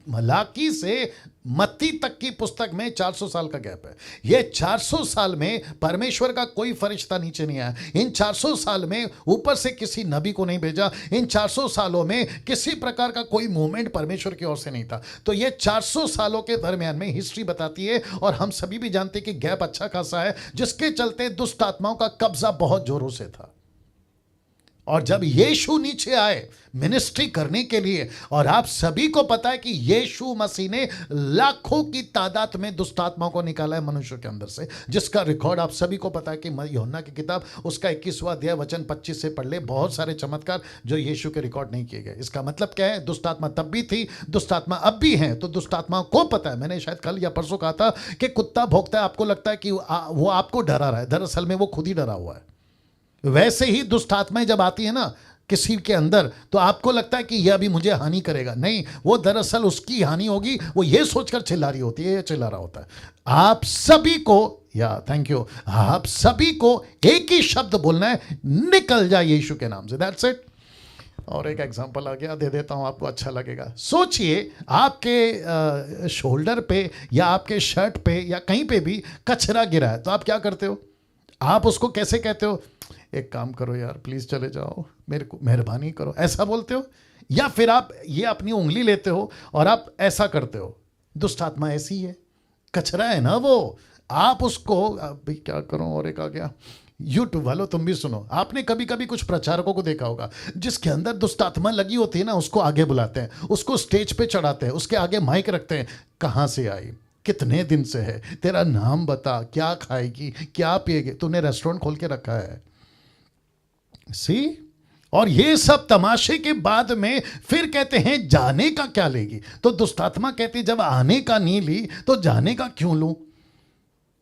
मलाकी से मत्ती तक की पुस्तक में 400 साल का गैप है। ये 400 साल में परमेश्वर का कोई फरिश्ता नीचे नहीं आया। इन 400 साल में ऊपर से किसी नबी को नहीं भेजा। इन 400 सालों में किसी प्रकार का कोई मूवमेंट परमेश्वर की ओर से नहीं था। तो ये 400 सालों के दरमियान में हिस्ट्री बताती है, और हम सभी भी जानते हैं कि गैप अच्छा खासा है, जिसके चलते दुष्ट आत्माओं का कब्जा बहुत जोरों से था। और जब यीशु नीचे आए मिनिस्ट्री करने के लिए, और आप सभी को पता है कि यीशु मसीह ने लाखों की तादाद में दुष्ट आत्माओं को निकाला है मनुष्य के अंदर से, जिसका रिकॉर्ड आप सभी को पता है कि यूहन्ना की किताब उसका 21वां अध्याय वचन 25 से पढ़ ले। बहुत सारे चमत्कार जो यीशु के रिकॉर्ड नहीं किए गए। इसका मतलब क्या है? दुष्ट आत्मा तब भी थी, दुष्ट आत्मा अब भी है। तो दुष्ट आत्मा को पता है। मैंने शायद कल या परसों कहा था कि कुत्ता भौंकता है, आपको लगता है कि वो आपको डरा रहा है, दरअसल में वो खुद ही डरा हुआ है। वैसे ही दुष्ट आत्माएं जब आती है ना किसी के अंदर, तो आपको लगता है कि यह अभी मुझे हानि करेगा। नहीं, वो दरअसल उसकी हानि होगी, वो ये सोचकर चिल्ला रही होती है, ये चिल्ला रहा होता है। आप सभी को, या थैंक यू, आप सभी को एक ही शब्द बोलना है, निकल जाए यीशु के नाम से। That's it. और एक एग्जांपल आ गया, दे देता हूं, आपको अच्छा लगेगा। सोचिए आपके शोल्डर पे या आपके शर्ट पे या कहीं पे भी कचरा गिरा है, तो आप क्या करते हो? आप उसको कैसे कहते हो? एक काम करो यार, प्लीज चले जाओ, मेरे को मेहरबानी करो, ऐसा बोलते हो? या फिर आप ये अपनी उंगली लेते हो और आप ऐसा करते हो? दुष्ट आत्मा ऐसी है, कचरा है ना वो। आप उसको, अभी क्या करूं, और एक आ गया। यूट्यूब वालों तुम भी सुनो। आपने कभी कभी कुछ प्रचारकों को देखा होगा जिसके अंदर दुष्ट आत्मा लगी होती है ना, उसको आगे बुलाते हैं, उसको स्टेज पे चढ़ाते हैं, उसके आगे माइक रखते हैं। कहाँ से आई, कितने दिन से है, तेरा नाम बता, क्या खाएगी, क्या पिएगी, तूने रेस्टोरेंट खोल के रखा है। सी, और ये सब तमाशे के बाद में फिर कहते हैं जाने का क्या लेगी? तो दुष्ट आत्मा कहती जब आने का नहीं ली तो जाने का क्यों लूं?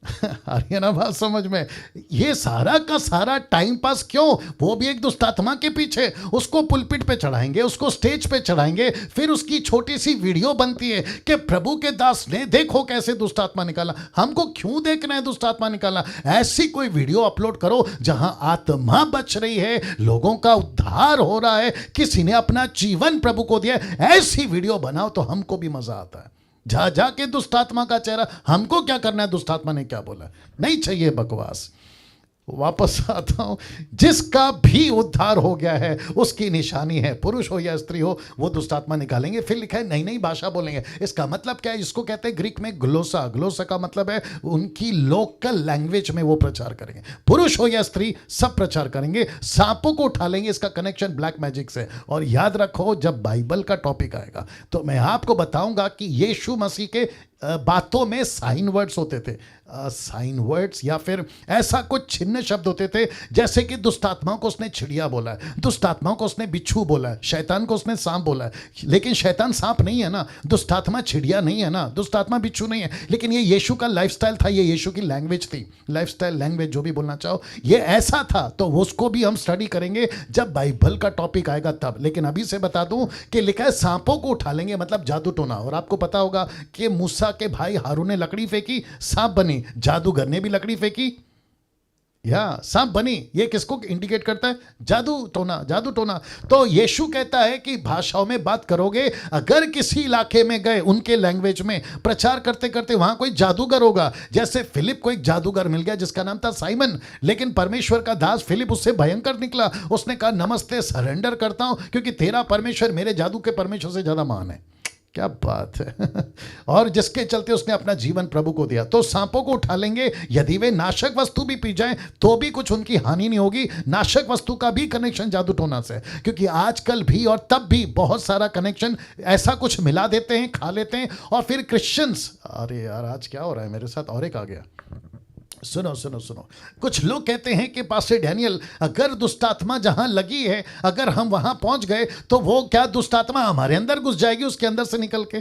आ रही है ना बात समझ में? ये सारा का सारा टाइम पास क्यों? वो भी एक दुष्ट आत्मा के पीछे। उसको पुलपिट पे चढ़ाएंगे, उसको स्टेज पे चढ़ाएंगे, फिर उसकी छोटी सी वीडियो बनती है कि प्रभु के दास ने देखो कैसे दुष्ट आत्मा निकाला। हमको क्यों देखना है दुष्ट आत्मा निकाला? ऐसी कोई वीडियो अपलोड करो जहां आत्मा बच रही है, लोगों का उद्धार हो रहा है, किसी ने अपना जीवन प्रभु को दिया। ऐसी वीडियो बनाओ तो हमको भी मजा आता है। जा जाके दुष्ट आत्मा का चेहरा, हमको क्या करना है? दुष्ट आत्मा ने क्या बोला? नहीं चाहिए बकवास। वापस आता हूं, जिसका भी उद्धार हो गया है उसकी निशानी है, पुरुष हो या स्त्री हो, वो दुष्ट आत्मा निकालेंगे। फिर लिखा है नई नई भाषा बोलेंगे। इसका मतलब क्या है? इसको कहते हैं ग्रीक में ग्लोसा। ग्लोसा का मतलब है उनकी लोकल लैंग्वेज में वो प्रचार करेंगे। पुरुष हो या स्त्री सब प्रचार करेंगे। सांपों को उठा लेंगे। इसका कनेक्शन ब्लैक मैजिक से। और याद रखो, जब बाइबल का टॉपिक आएगा तो मैं आपको बताऊंगा कि यीशु मसीह के बातों में साइन वर्ड्स होते थे। साइन वर्ड्स या फिर ऐसा कुछ छिन्न शब्द होते थे, जैसे कि दुष्ट आत्माओं को उसने चिड़िया बोला है, दुष्ट आत्माओं को उसने बिच्छू बोला है, शैतान को उसने सांप बोला है। लेकिन शैतान सांप नहीं है ना, दुष्ट आत्मा चिड़िया नहीं है ना, दुष्ट आत्मा बिच्छू नहीं है। लेकिन ये यीशु का लाइफस्टाइल था, ये यीशु की लैंग्वेज थी। लाइफस्टाइल, लैंग्वेज, जो भी बोलना चाहो, ये ऐसा था। तो उसको भी हम स्टडी करेंगे जब बाइबल का टॉपिक आएगा तब। लेकिन अभी से बता दूं कि लिखा है सांपों को उठा लेंगे, मतलब जादू टोना। और आपको पता होगा कि मूसा के भाई हारून ने लकड़ी फेंकी, सांप बनी। जादूगर ने भी लकड़ी फेंकी, या सांप बनी, ये किसको इंडिकेट करता है? जादू टोना, जादू टोना। तो यीशु कहता है कि भाषाओं में बात करोगे, अगर किसी इलाके में गए उनके लैंग्वेज में प्रचार करते करते वहां कोई जादूगर होगा, जैसे फिलिप को एक जादूगर मिल गया जिसका नाम था साइमन, लेकिन परमेश्वर का दास फिलिप उससे भयंकर निकला। उसने कहा नमस्ते, सरेंडर करता हूं क्योंकि तेरा परमेश्वर मेरे जादू के परमेश्वर से ज्यादा महान है। क्या बात है। और जिसके चलते उसने अपना जीवन प्रभु को दिया। तो सांपों को उठा लेंगे, यदि वे नाशक वस्तु भी पी जाएं तो भी कुछ उनकी हानि नहीं होगी। नाशक वस्तु का भी कनेक्शन जादू टोना से, क्योंकि आजकल भी और तब भी बहुत सारा कनेक्शन ऐसा कुछ मिला देते हैं, खा लेते हैं, और फिर क्रिश्चियंस, अरे यार आज क्या हो रहा है मेरे साथ, और एक आ गया। सुनो सुनो सुनो, कुछ लोग कहते हैं कि पास्टर डैनियल, अगर दुष्टात्मा जहां लगी है, अगर हम वहां पहुंच गए तो वो क्या दुष्टात्मा हमारे अंदर घुस जाएगी उसके अंदर से निकल के?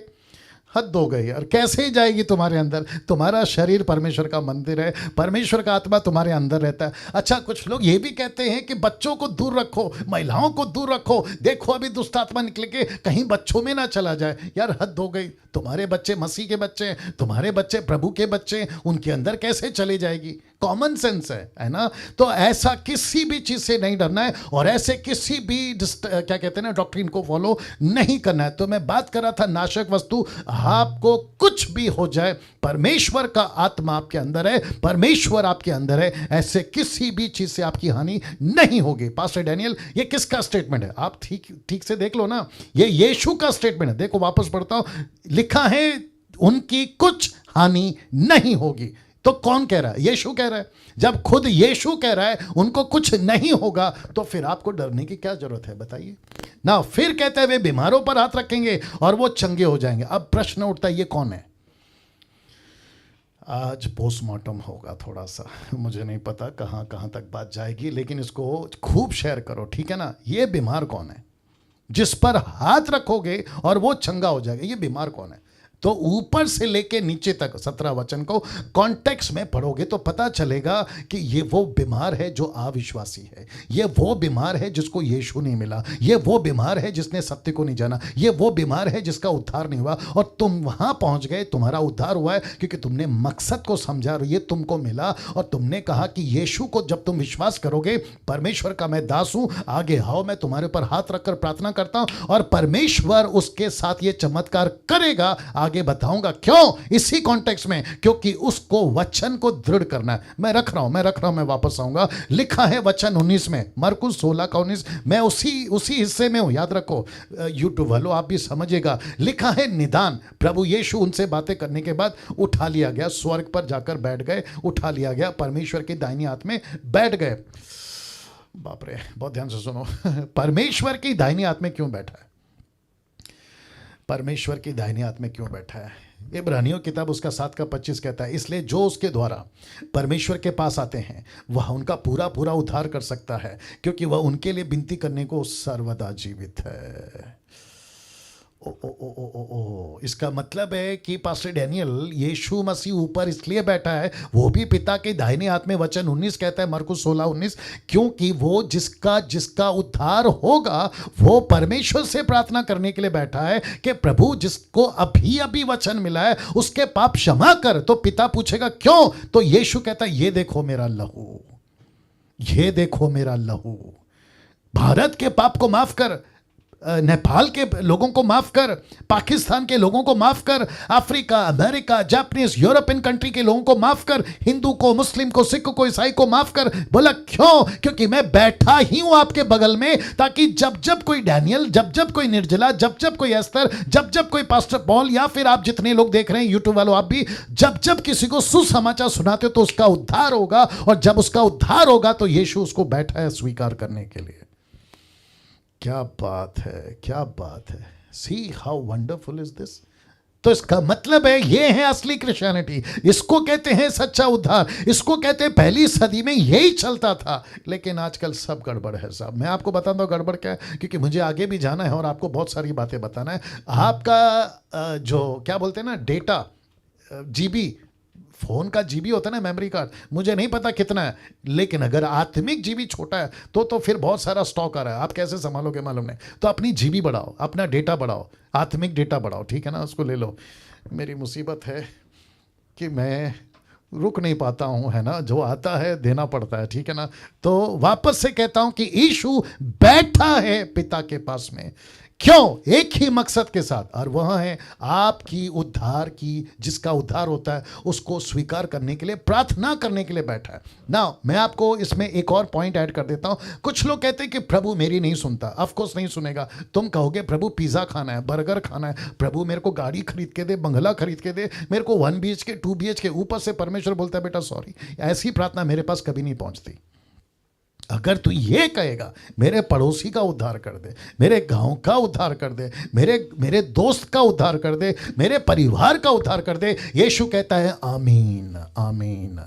हद हो गई यार, कैसे ही जाएगी तुम्हारे अंदर? तुम्हारा शरीर परमेश्वर का मंदिर है, परमेश्वर का आत्मा तुम्हारे अंदर रहता है। अच्छा, कुछ लोग ये भी कहते हैं कि बच्चों को दूर रखो, महिलाओं को दूर रखो, देखो अभी दुष्टात्मा निकल के कहीं बच्चों में ना चला जाए। यार हद हो गई, तुम्हारे बच्चे मसीह के बच्चे हैं, तुम्हारे बच्चे प्रभु के बच्चे हैं, उनके अंदर कैसे चले जाएगी? कॉमन सेंस है ना? तो ऐसा किसी भी चीज से नहीं डरना है, और ऐसे किसी भी क्या कहते हैं ना, डॉक्ट्रिन को फॉलो नहीं करना है। तो मैं बात कर रहा था नाशक वस्तु, आपको कुछ भी हो जाए, परमेश्वर का आत्मा आपके अंदर है, परमेश्वर आपके अंदर है, ऐसे किसी भी चीज से आपकी हानि नहीं होगी। पास्टर डैनियल, ये किसका स्टेटमेंट है? आप ठीक ठीक से देख लो ना, ये यीशु का स्टेटमेंट है। देखो वापस पढ़ता हूं, लिखा है उनकी कुछ हानि नहीं होगी। तो कौन कह रहा है? यीशु कह रहा है। जब खुद यीशु कह रहा है उनको कुछ नहीं होगा, तो फिर आपको डरने की क्या जरूरत है बताइए ना? फिर कहते हैं वे बीमारों पर हाथ रखेंगे और वो चंगे हो जाएंगे। अब प्रश्न उठता है, ये कौन है? आज पोस्टमार्टम होगा थोड़ा सा, मुझे नहीं पता कहां कहां तक बात जाएगी, लेकिन इसको खूब शेयर करो, ठीक है ना? ये बीमार कौन है जिस पर हाथ रखोगे और वो चंगा हो जाएगा? ये बीमार कौन है? तो ऊपर से लेके नीचे तक 17 वचन को कॉन्टेक्स्ट में पढ़ोगे तो पता चलेगा कि ये वो बीमार है जो अविश्वासी है, ये वो बीमार है जिसको यीशु नहीं मिला, ये वो बीमार है जिसने सत्य को नहीं जाना, ये वो बीमार है जिसका उद्धार नहीं हुआ। और तुम वहां पहुंच गए, तुम्हारा उद्धार हुआ है क्योंकि तुमने मकसद को समझा, ये तुमको मिला, और तुमने कहा कि यीशु को जब तुम विश्वास करोगे, परमेश्वर का मैं दास हूं, आगे आओ, मैं तुम्हारे ऊपर हाथ रखकर प्रार्थना करता हूं, और परमेश्वर उसके साथ ये चमत्कार करेगा। आगे बताऊंगा क्यों, इसी कॉन्टेक्स्ट में, क्योंकि उसको वचन को दृढ़ करना है। मैं रख रहा हूं, मैं वापस आऊंगा। लिखा है वचन 19 में, मरकुस 16 का 19, मैं उसी हिस्से में हूं, याद रखो यूट्यूब वालों, आप भी समझिएगा। लिखा है निदान, प्रभु यीशु उनसे बातें करने के बाद उठा लिया गया, स्वर्ग पर जाकर बैठ गए, उठा लिया गया, परमेश्वर की दाहिनी हाथ में बैठ गए। बाप रे, बहुत ध्यान से सुनो। परमेश्वर की दाहिनी हाथ में क्यों बैठा है? परमेश्वर की दाहिनी हाथ में क्यों बैठा है? इब्रानियों किताब उसका 7 का 25 कहता है, इसलिए जो उसके द्वारा परमेश्वर के पास आते हैं वह उनका पूरा पूरा उद्धार कर सकता है, क्योंकि वह उनके लिए विनती करने को सर्वदा जीवित है। ओ ओ ओ ओ ओ ओ, इसका मतलब है कि पास्टर डैनियल, यीशु मसीह ऊपर इसलिए बैठा है, वो भी पिता के दाहिने हाथ में। वचन 19 कहता है, मरकुस 16:19, क्योंकि वो जिसका उद्धार होगा वो परमेश्वर से प्रार्थना करने के लिए बैठा है कि प्रभु जिसको अभी अभी वचन मिला है उसके पाप क्षमा कर। तो पिता पूछेगा क्यों? तो यीशु कहता है, ये देखो मेरा लहू, ये देखो मेरा लहू, भारत के पाप को माफ कर, नेपाल के लोगों को माफ कर, पाकिस्तान के लोगों को माफ कर, Africa, America, Japanese, European country के लोगों को माफ कर, हिंदू को, मुस्लिम को, सिख को, ईसाई को माफ कर। बोला क्यों? क्योंकि मैं बैठा ही हूं आपके बगल में, ताकि जब जब कोई डैनियल, जब जब कोई निर्जला, जब जब कोई एस्तर, जब जब कोई पास्टर पॉल, या फिर आप जितने लोग देख रहे हैं यूट्यूब वालों, आप भी जब जब किसी को सुसमाचार सुनाते हो तो उसका उद्धार होगा, और जब उसका उद्धार होगा तो यीशु उसको बैठा है स्वीकार करने के लिए। क्या बात है, क्या बात है। See how wonderful is this. तो इसका मतलब है ये है असली क्रिश्चियनिटी, इसको कहते हैं सच्चा उद्धार, इसको कहते हैं पहली सदी में यही चलता था। लेकिन आजकल सब गड़बड़ है साहब। मैं आपको बताता हूँ गड़बड़ क्या है, क्योंकि मुझे आगे भी जाना है और आपको बहुत सारी बातें बताना है। आपका जो क्या बोलते हैं ना, डेटा, जीबी, फोन का जीबी होता है ना, मेमोरी कार्ड, मुझे नहीं पता कितना है, लेकिन अगर आत्मिक जीबी छोटा है तो फिर बहुत सारा स्टॉक आ रहा है, आप कैसे संभालोगे मालूम नहीं। तो अपनी जीबी बढ़ाओ, अपना डेटा बढ़ाओ, आत्मिक डेटा बढ़ाओ, ठीक है ना, उसको ले लो। मेरी मुसीबत है कि मैं रुक नहीं पाता हूं, है ना, जो आता है देना पड़ता है, ठीक है ना। तो वापस से कहता हूं कि यीशु बैठा है पिता के पास में, क्यों? एक ही मकसद के साथ, और वह है आपकी उद्धार की, जिसका उद्धार होता है उसको स्वीकार करने के लिए, प्रार्थना करने के लिए बैठा है ना। मैं आपको इसमें एक और पॉइंट ऐड कर देता हूं। कुछ लोग कहते हैं कि प्रभु मेरी नहीं सुनता। ऑफ कोर्स नहीं सुनेगा। तुम कहोगे प्रभु पिज्जा खाना है, बर्गर खाना है, प्रभु मेरे को गाड़ी खरीद के दे, बंगला खरीद के दे, मेरे को 1 BHK 2 BHK। ऊपर से परमेश्वर बोलता है बेटा सॉरी, ऐसी प्रार्थना मेरे पास कभी नहीं पहुंचती। अगर तू ये कहेगा मेरे पड़ोसी का उद्धार कर दे, मेरे गांव का उद्धार कर दे, मेरे दोस्त का उद्धार कर दे, मेरे परिवार का उद्धार कर दे, यीशु कहता है आमीन आमीन।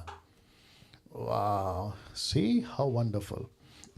वाह, सी हाउ वंडरफुल।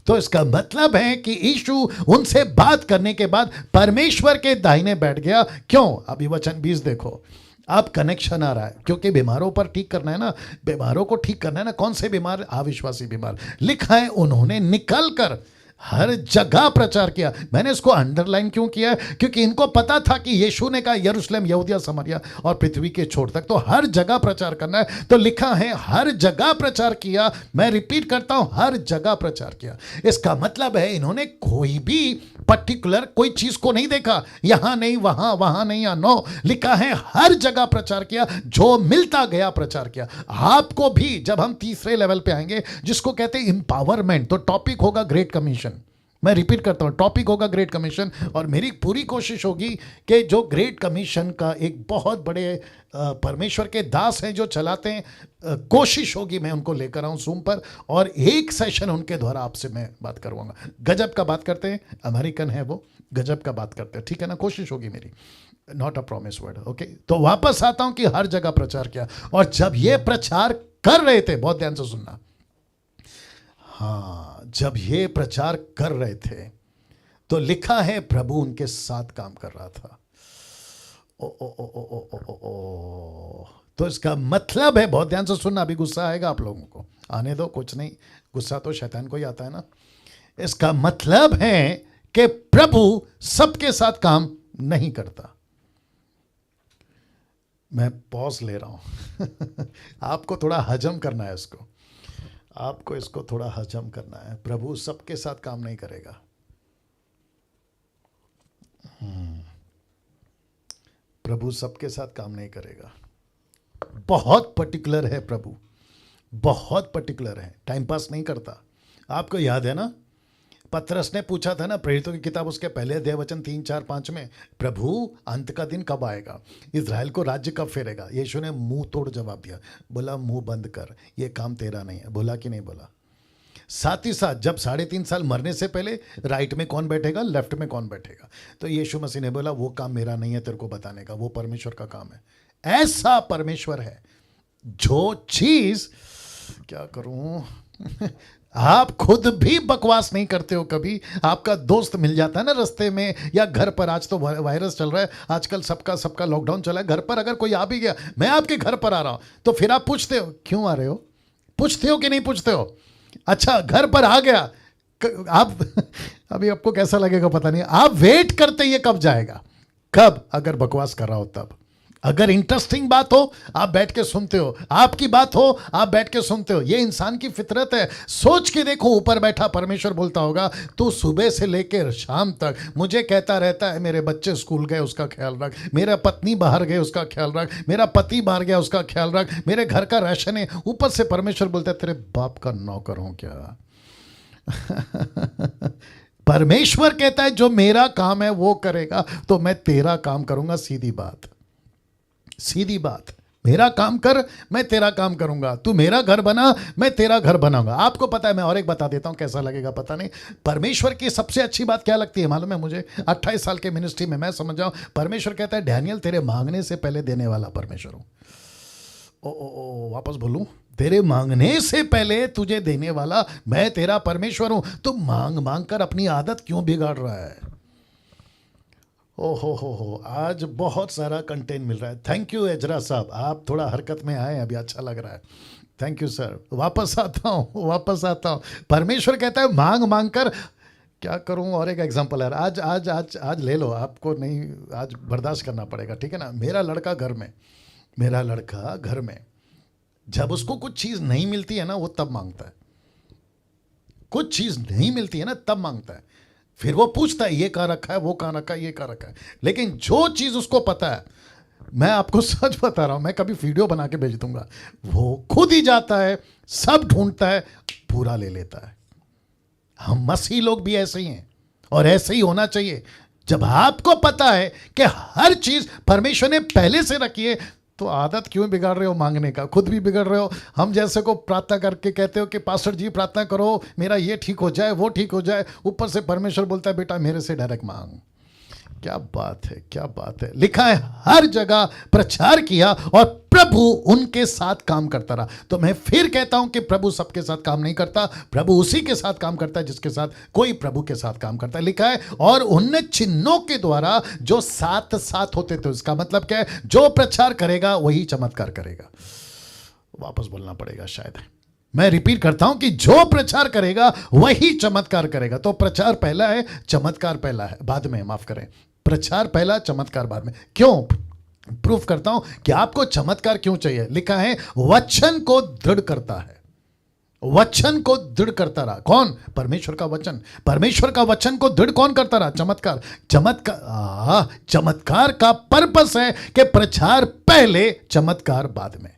तो इसका मतलब है कि यीशु उनसे बात करने के बाद परमेश्वर के दाहिने बैठ गया। क्यों? अभी वचन 20 देखो, अब कनेक्शन आ रहा है, क्योंकि बीमारों पर ठीक करना है ना, बीमारों को ठीक करना है ना। कौन से बीमार? अविश्वासी बीमार। लिखा है उन्होंने निकल कर हर जगह प्रचार किया। मैंने इसको अंडरलाइन क्यों किया है? क्योंकि इनको पता था कि यीशु ने कहा यरूशलेम, यहूदिया, समरिया और पृथ्वी के छोर तक, तो हर जगह प्रचार करना है। तो लिखा है हर जगह प्रचार किया। मैं रिपीट करता हूं, हर जगह प्रचार किया। इसका मतलब है इन्होंने कोई भी पर्टिकुलर कोई चीज को नहीं देखा, यहां नहीं वहां, वहां नहीं या नो। लिखा है हर जगह प्रचार किया, जो मिलता गया प्रचार किया। आपको भी, जब हम तीसरे लेवल पे आएंगे जिसको कहते हैं इंपावरमेंट, तो टॉपिक होगा ग्रेट कमीशन। मैं रिपीट करता हूं, टॉपिक होगा ग्रेट कमीशन। और मेरी पूरी कोशिश होगी कि जो ग्रेट कमीशन का एक बहुत बड़े परमेश्वर के दास हैं जो चलाते हैं, कोशिश होगी मैं उनको लेकर आऊं जूम पर, और एक सेशन उनके द्वारा आपसे मैं बात करवाऊंगा। गजब का बात करते हैं, अमेरिकन है वो, गजब का बात करते हैं, ठीक है ना। कोशिश होगी मेरी, not a promise word, okay. तो वापस आता हूं कि हर जगह प्रचार किया। और जब ये प्रचार कर रहे थे, बहुत ध्यान से सुनना, हाँ, जब ये प्रचार कर रहे थे तो लिखा है प्रभु उनके साथ काम कर रहा था। ओ ओ ओ ओ ओ ओ ओ ओ। तो इसका मतलब है, बहुत ध्यान से सुनना, अभी गुस्सा आएगा आप लोगों को, आने दो, कुछ नहीं, गुस्सा तो शैतान को ही आता है ना। इसका मतलब है कि प्रभु सबके साथ काम नहीं करता। मैं पॉज ले रहा हूं आपको थोड़ा हजम करना है इसको, आपको इसको थोड़ा हजम करना है। प्रभु सबके साथ काम नहीं करेगा। प्रभु सबके साथ काम नहीं करेगा। बहुत पर्टिकुलर है प्रभु, बहुत पर्टिकुलर है, टाइम पास नहीं करता। आपको याद है ना, पतरस ने पूछा था ना, प्रेरितों की किताब उसके पहले अध्याय वचन 3, 4, 5 में, प्रभु अंत का दिन कब आएगा, इज़राइल को राज्य कब फेरेगा? यीशु ने मुंह तोड़ जवाब दिया, बोला मुंह बंद कर, ये काम तेरा नहीं है। बोला कि नहीं बोला? साथ ही साथ जब 3.5 साल मरने से पहले राइट में कौन बैठेगा, लेफ्ट में कौन बैठेगा, तो यीशु मसीह ने बोला वो काम मेरा नहीं है तेरे को बताने का, वो परमेश्वर का काम है। ऐसा परमेश्वर है जो चीज, क्या करूं आप खुद भी बकवास नहीं करते हो कभी? आपका दोस्त मिल जाता है ना रास्ते में या घर पर, आज तो वायरस चल रहा है आजकल, सबका लॉकडाउन चला है, घर पर अगर कोई आ भी गया, मैं आपके घर पर आ रहा हूं, तो फिर आप पूछते हो क्यों आ रहे हो? पूछते हो कि नहीं पूछते हो? अच्छा, घर पर आ गया आप अभी आपको कैसा लगेगा पता नहीं, आप वेट करते ये कब जाएगा, कब? अगर बकवास कर रहा हो तब। अगर इंटरेस्टिंग बात हो आप बैठ के सुनते हो, आपकी बात हो आप बैठ के सुनते हो। ये इंसान की फितरत है। सोच के देखो, ऊपर बैठा परमेश्वर बोलता होगा तू सुबह से लेकर शाम तक मुझे कहता रहता है मेरे बच्चे स्कूल गए उसका ख्याल रख, मेरा पत्नी बाहर गए उसका ख्याल रख, मेरा पति बाहर गया उसका ख्याल रख, मेरे घर का राशन है। ऊपर से परमेश्वर बोलता है तेरे बाप का नौकर हूं क्या? परमेश्वर कहता है जो मेरा काम है वो करेगा तो मैं तेरा काम करूंगा। सीधी बात, सीधी बात, मेरा काम कर मैं तेरा काम करूंगा, तू मेरा घर बना मैं तेरा घर बनाऊंगा। आपको पता है, मैं और एक बता देता हूं, कैसा लगेगा पता नहीं। परमेश्वर की सबसे अच्छी बात क्या लगती है मालूम है मुझे? 28 साल के मिनिस्ट्री में मैं समझ जाऊं, परमेश्वर कहता है डैनियल तेरे मांगने से पहले देने वाला परमेश्वर हूं। ओ वापस बोलूं, तेरे मांगने से पहले तुझे देने वाला मैं तेरा परमेश्वर हूं। तो मांग मांग कर अपनी आदत क्यों बिगाड़ रहा है? ओ हो, आज बहुत सारा कंटेंट मिल रहा है। थैंक यू एजरा साहब, आप थोड़ा हरकत में आए, अभी अच्छा लग रहा है। Thank you sir. वापस आता हूँ। परमेश्वर कहता है मांग मांग कर, क्या करूँ? और एक एग्जांपल है, आज आज आज आज ले लो, आपको नहीं, आज बर्दाश्त करना पड़ेगा, ठीक है ना। मेरा लड़का घर में जब उसको कुछ चीज नहीं मिलती है ना, वो तब मांगता है। कुछ चीज नहीं मिलती है ना, तब मांगता है। फिर वो पूछता है ये कहाँ रखा है, वो कहाँ रखा है, ये कहाँ रखा है। लेकिन जो चीज उसको पता है, मैं आपको सच बता रहा हूं, मैं कभी वीडियो बना के भेज दूंगा, वो खुद ही जाता है, सब ढूंढता है, पूरा ले लेता है। हम मसीह लोग भी ऐसे ही हैं, और ऐसे ही होना चाहिए। जब आपको पता है कि हर चीज परमेश्वर ने पहले से रखी है, तो आदत क्यों बिगाड़ रहे हो मांगने का? खुद भी बिगड़ रहे हो। हम जैसे को प्रार्थना करके कहते हो कि पास्टर जी प्रार्थना करो मेरा ये ठीक हो जाए, वो ठीक हो जाए, ऊपर से परमेश्वर बोलता है बेटा मेरे से डायरेक्ट मांग। क्या बात है, क्या बात है। लिखा है हर जगह प्रचार किया और प्रभु उनके साथ काम करता रहा। तो मैं फिर कहता हूं कि प्रभु सबके साथ काम नहीं करता, प्रभु उसी के साथ काम करता है जिसके साथ कोई प्रभु के साथ काम करता है। लिखा है और उन चिन्हों के द्वारा जो साथ साथ होते थे। इसका मतलब क्या है? जो प्रचार करेगा वही चमत्कार करेगा। वापस बोलना पड़ेगा शायद, मैं रिपीट करता हूं कि जो प्रचार करेगा वही चमत्कार करेगा। तो प्रचार पहला है, चमत्कार पहला है, बाद में, माफ करें, प्रचार पहला, चमत्कार बाद में। क्यों? प्रूफ करता हूं कि आपको चमत्कार क्यों चाहिए। लिखा है वचन को दृढ़ करता है, वचन को दृढ़ करता रहा। कौन? परमेश्वर का वचन। परमेश्वर का वचन को दृढ़ कौन करता रहा? चमत्कार। चमत्कार का पर्पस है कि प्रचार पहले, चमत्कार बाद में।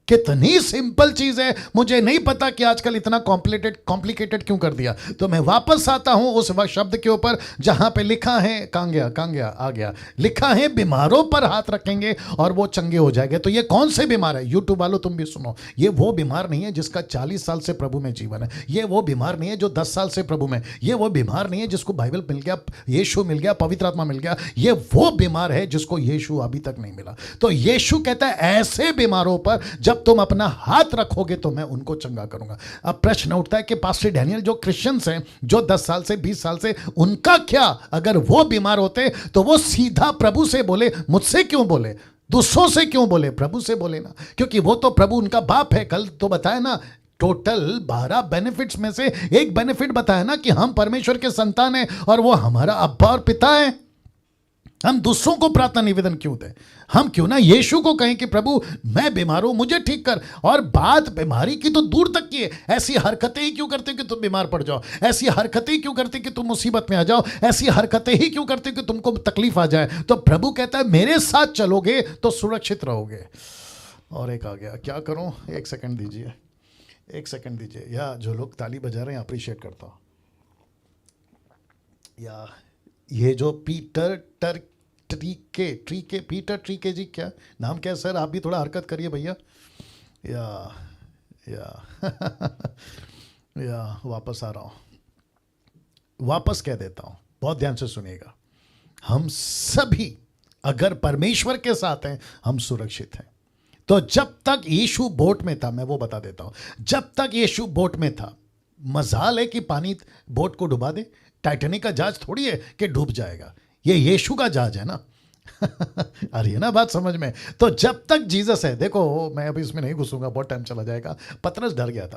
कितनी सिंपल चीज है। मुझे नहीं पता कि आजकल इतना कॉम्प्लिकेटेड क्यों कर दिया। तो मैं वापस आता हूं उस शब्द के ऊपर जहां पे लिखा है, कहां गया, आ गया, लिखा है बीमारों पर हाथ रखेंगे और वो चंगे हो जाएंगे। तो ये कौन से बीमार है? यूट्यूब वालों तुम भी सुनो, ये वो बीमार नहीं है जिसका 40 साल से प्रभु में जीवन है। ये वो बीमार नहीं है जो 10 साल से प्रभु में। ये वो बीमार नहीं है जिसको बाइबल मिल गया, यीशु मिल गया, पवित्र आत्मा मिल गया। ये वो बीमार है जिसको यीशु अभी तक नहीं मिला। तो यीशु कहता है ऐसे बीमारों पर जब तुम अपना हाथ रखोगे तो मैं उनको चंगा करूंगा। अब प्रश्न उठता है कि पास्टर डैनियल, जो क्रिश्चियंस हैं, जो 10 साल से 20 साल से, उनका क्या? अगर वो बीमार होते तो वो सीधा प्रभु से बोले, मुझसे क्यों बोले, दूसरों से क्यों बोले? प्रभु से बोले ना, क्योंकि वो तो प्रभु उनका बाप है। कल तो बताया ना, टोटल 12 बेनिफिट्स में से एक बेनिफिट बताया ना कि हम परमेश्वर के संतान हैं और वो हमारा अब्बा और पिता है। हम दूसरों को प्रार्थना निवेदन क्यों दें? हम क्यों ना यीशु को कहें कि प्रभु मैं बीमार हूं, मुझे ठीक कर। और बात बीमारी की तो दूर तक की है। ऐसी हरकतें ही क्यों करते कि तुम बीमार पड़ जाओ? ऐसी हरकतें ही क्यों करते कि तुम मुसीबत में आ जाओ? ऐसी हरकतें ही क्यों करते कि तुमको तकलीफ आ जाए? तो प्रभु कहता है मेरे साथ चलोगे तो सुरक्षित रहोगे। और एक आ गया, क्या करूं? एक सेकंड दीजिए, एक सेकंड दीजिए। या जो लोग ताली बजा रहे हैं अप्रिशिएट करता हूं। या ये जो पीटर ट्रीके जी, क्या नाम क्या है सर? आप भी थोड़ा हरकत करिए भैया। या वापस आ रहा हूं, वापस कह देता हूं, बहुत ध्यान से सुनिएगा। हम सभी अगर परमेश्वर के साथ हैं, हम सुरक्षित हैं। तो जब तक यीशु बोट में था, मैं वो बता देता हूं, जब तक यीशु बोट में था, मजाल है कि पानी बोट को डुबा दे। टाइटैनिक का जहाज थोड़ी है कि डूब जाएगा, ये यीशु का जहाज है ना। आ रही है ना बात समझ में? तो जब तक जीसस है, देखो मैं अभी इसमें नहीं घुसूंगा, बहुत टाइम चला जाएगा। पतरस डर गया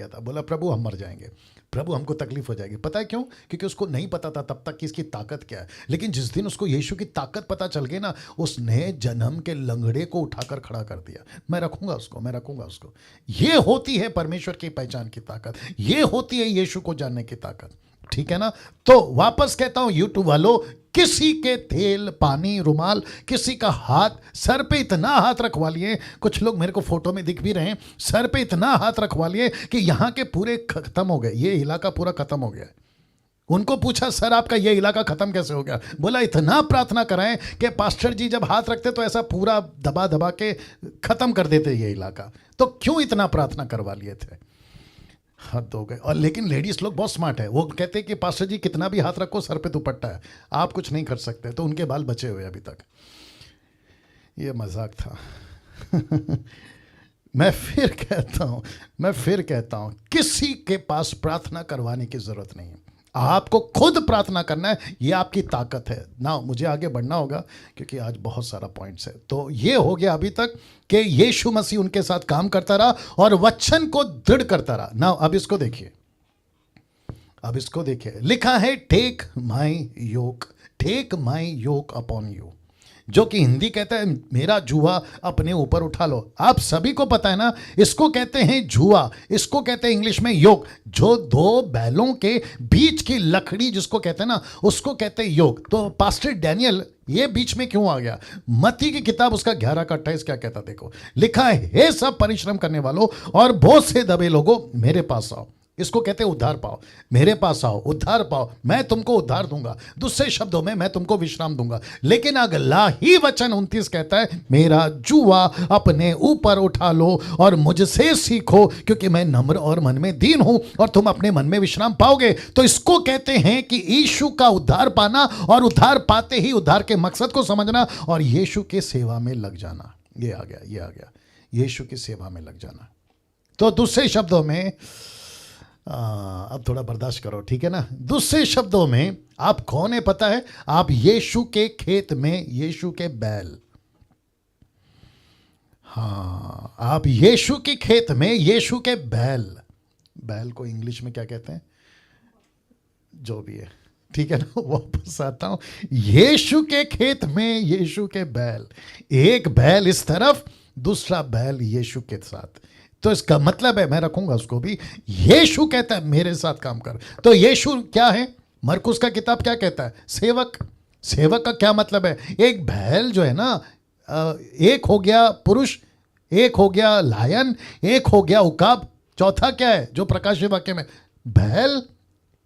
था, बोला प्रभु हम मर जाएंगे, प्रभु हमको तकलीफ हो जाएगी। पता है क्यों? क्योंकि उसको नहीं पता था तब तक कि इसकी ताकत क्या है। लेकिन जिस दिन उसको यीशु की ताकत पता चल गई ना, उसने जन्म के लंगड़े को उठाकर खड़ा कर दिया। मैं रखूंगा उसको। ये होती है परमेश्वर की पहचान की ताकत, ये होती है यीशु को जानने की ताकत। ठीक है ना? तो वापस कहता हूं यूट्यूब वालों, किसी के तेल, पानी, रुमाल, किसी का हाथ, सर पे इतना हाथ रखवा लिए, कुछ लोग मेरे को फोटो में दिख भी रहे हैं, सर पे इतना हाथ रखवा लिए कि यहां के पूरे खत्म हो गए, ये इलाका पूरा खत्म हो गया। उनको पूछा सर आपका ये इलाका खत्म कैसे हो गया? बोला इतना प्रार्थना कराएं कि पास्टर जी जब हाथ रखते तो ऐसा पूरा दबा दबा के खत्म कर देते ये इलाका। तो क्यों इतना प्रार्थना करवा लिए थे? हद हो गए। और लेकिन लेडीज लोग बहुत स्मार्ट है, वो कहते हैं कि पास्टर जी कितना भी हाथ रखो, सर पे दुपट्टा है, आप कुछ नहीं कर सकते। तो उनके बाल बचे हुए अभी तक। ये मजाक था। मैं फिर कहता हूं किसी के पास प्रार्थना करवाने की जरूरत नहीं है, आपको खुद प्रार्थना करना है, ये आपकी ताकत है ना। मुझे आगे बढ़ना होगा क्योंकि आज बहुत सारा पॉइंट्स है। तो ये हो गया अभी तक कि यीशु मसीह उनके साथ काम करता रहा और वचन को दृढ़ करता रहा ना। अब इसको देखिए, लिखा है take my yoke upon you. जो कि हिंदी कहता है मेरा जुआ अपने ऊपर उठा लो। आप सभी को पता है ना, इसको कहते हैं जुआ, इसको कहते हैं इंग्लिश में योग। जो दो बैलों के बीच की लकड़ी जिसको कहते हैं ना, उसको कहते हैं योग। तो पास्टर डैनियल ये बीच में क्यों आ गया? मत्ती की किताब उसका 11 का 28 क्या कहता देखो, लिखा है, हे सब परिश्रम करने वालों और बोझ से दबे लोगों मेरे पास आओ। इसको कहते हैं उद्धार पाओ, मेरे पास आओ, उद्धार पाओ, मैं तुमको उद्धार दूंगा। दूसरे शब्दों में मैं तुमको विश्राम दूंगा। लेकिन अगला ही वचन 29 कहता है, मेरा जुआ अपने ऊपर उठा लो और मुझसे सीखो क्योंकि मैं नम्र और मन में दीन हूं और तुम अपने मन में विश्राम पाओगे। तो इसको कहते हैं कि यीशु का उद्धार पाना और उद्धार पाते ही उद्धार के मकसद को समझना और यीशु के सेवा में लग जाना। ये आ गया यीशु की सेवा में लग जाना। तो दूसरे शब्दों में अब थोड़ा बर्दाश्त करो, ठीक है ना। दूसरे शब्दों में आप कौन है पता है? आप यीशु के खेत में यीशु के बैल। हाँ, आप यीशु के खेत में यीशु के बैल। बैल को इंग्लिश में क्या कहते हैं? जो भी है, ठीक है ना। वापस आता हूं, यीशु के खेत में यीशु के बैल। एक बैल इस तरफ, दूसरा बैल यीशु के साथ। तो इसका मतलब है, मैं रखूंगा उसको भी, यीशु कहता है मेरे साथ काम कर। तो यीशु क्या है? मरकुस का किताब क्या कहता है? सेवक। सेवक का क्या मतलब है? एक बैल जो है ना, एक हो गया पुरुष, एक हो गया लायन, एक हो गया उकाब, चौथा क्या है जो प्रकाशित वाक्य में? बैल।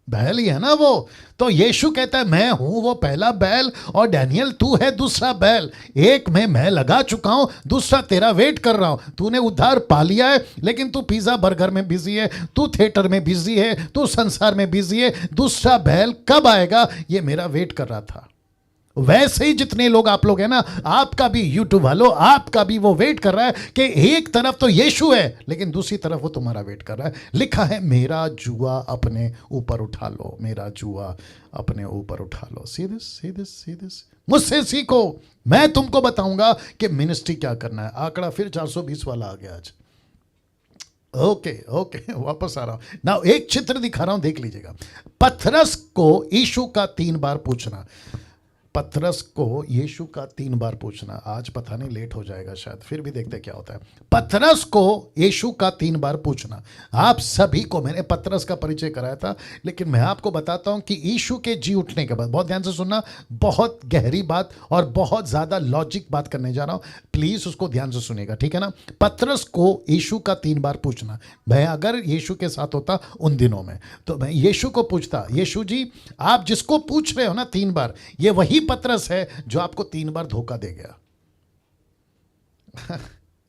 बैल ही है ना वो। तो यीशु कहता है मैं हूं वो पहला बैल और डैनियल तू है दूसरा बैल। एक में मैं लगा चुका हूं, दूसरा तेरा वेट कर रहा हूं। तूने उद्धार पा लिया है लेकिन तू पिज्जा बर्गर में बिजी है, तू थिएटर में बिजी है, तू संसार में बिजी है। दूसरा बैल कब आएगा ये मेरा वेट कर रहा था। वैसे ही जितने लोग आप लोग हैं ना, आपका भी यूट्यूब वालों, आपका भी वो वेट कर रहा है कि एक तरफ तो यीशु है लेकिन दूसरी तरफ वो तुम्हारा वेट कर रहा है। लिखा है मेरा जुआ अपने ऊपर उठा लो, मेरा जुआ अपने ऊपर उठा लो। सीधे मुझसे सीखो, मैं तुमको बताऊंगा कि मिनिस्ट्री क्या करना है। आंकड़ा फिर 420 वाला आ गया आज। ओके वापस आ रहा हूं ना। एक चित्र दिखा रहा हूं, देख लीजिएगा। पतरस को यीशु का 3 बार पूछना। पतरस को यीशु का 3 बार पूछना। आज पता नहीं लेट हो जाएगा शायद, फिर भी देखते क्या होता है। पतरस को यीशु का 3 बार पूछना। आप सभी को मैंने पतरस का परिचय कराया था, लेकिन मैं आपको बताता हूं कि यीशु के जी उठने के बाद, बहुत ध्यान से सुनना, बहुत गहरी बात और बहुत ज्यादा लॉजिक बात करने जा रहा हूं, प्लीज उसको ध्यान से सुनेगा, ठीक है ना। पतरस को यीशु का 3 बार पूछना। मैं अगर यीशु के साथ होता उन दिनों में तो मैं यीशु को पूछता, यीशु जी आप जिसको पूछ रहे हो ना 3 बार, ये वही पतरस है जो आपको 3 बार धोखा दे गया।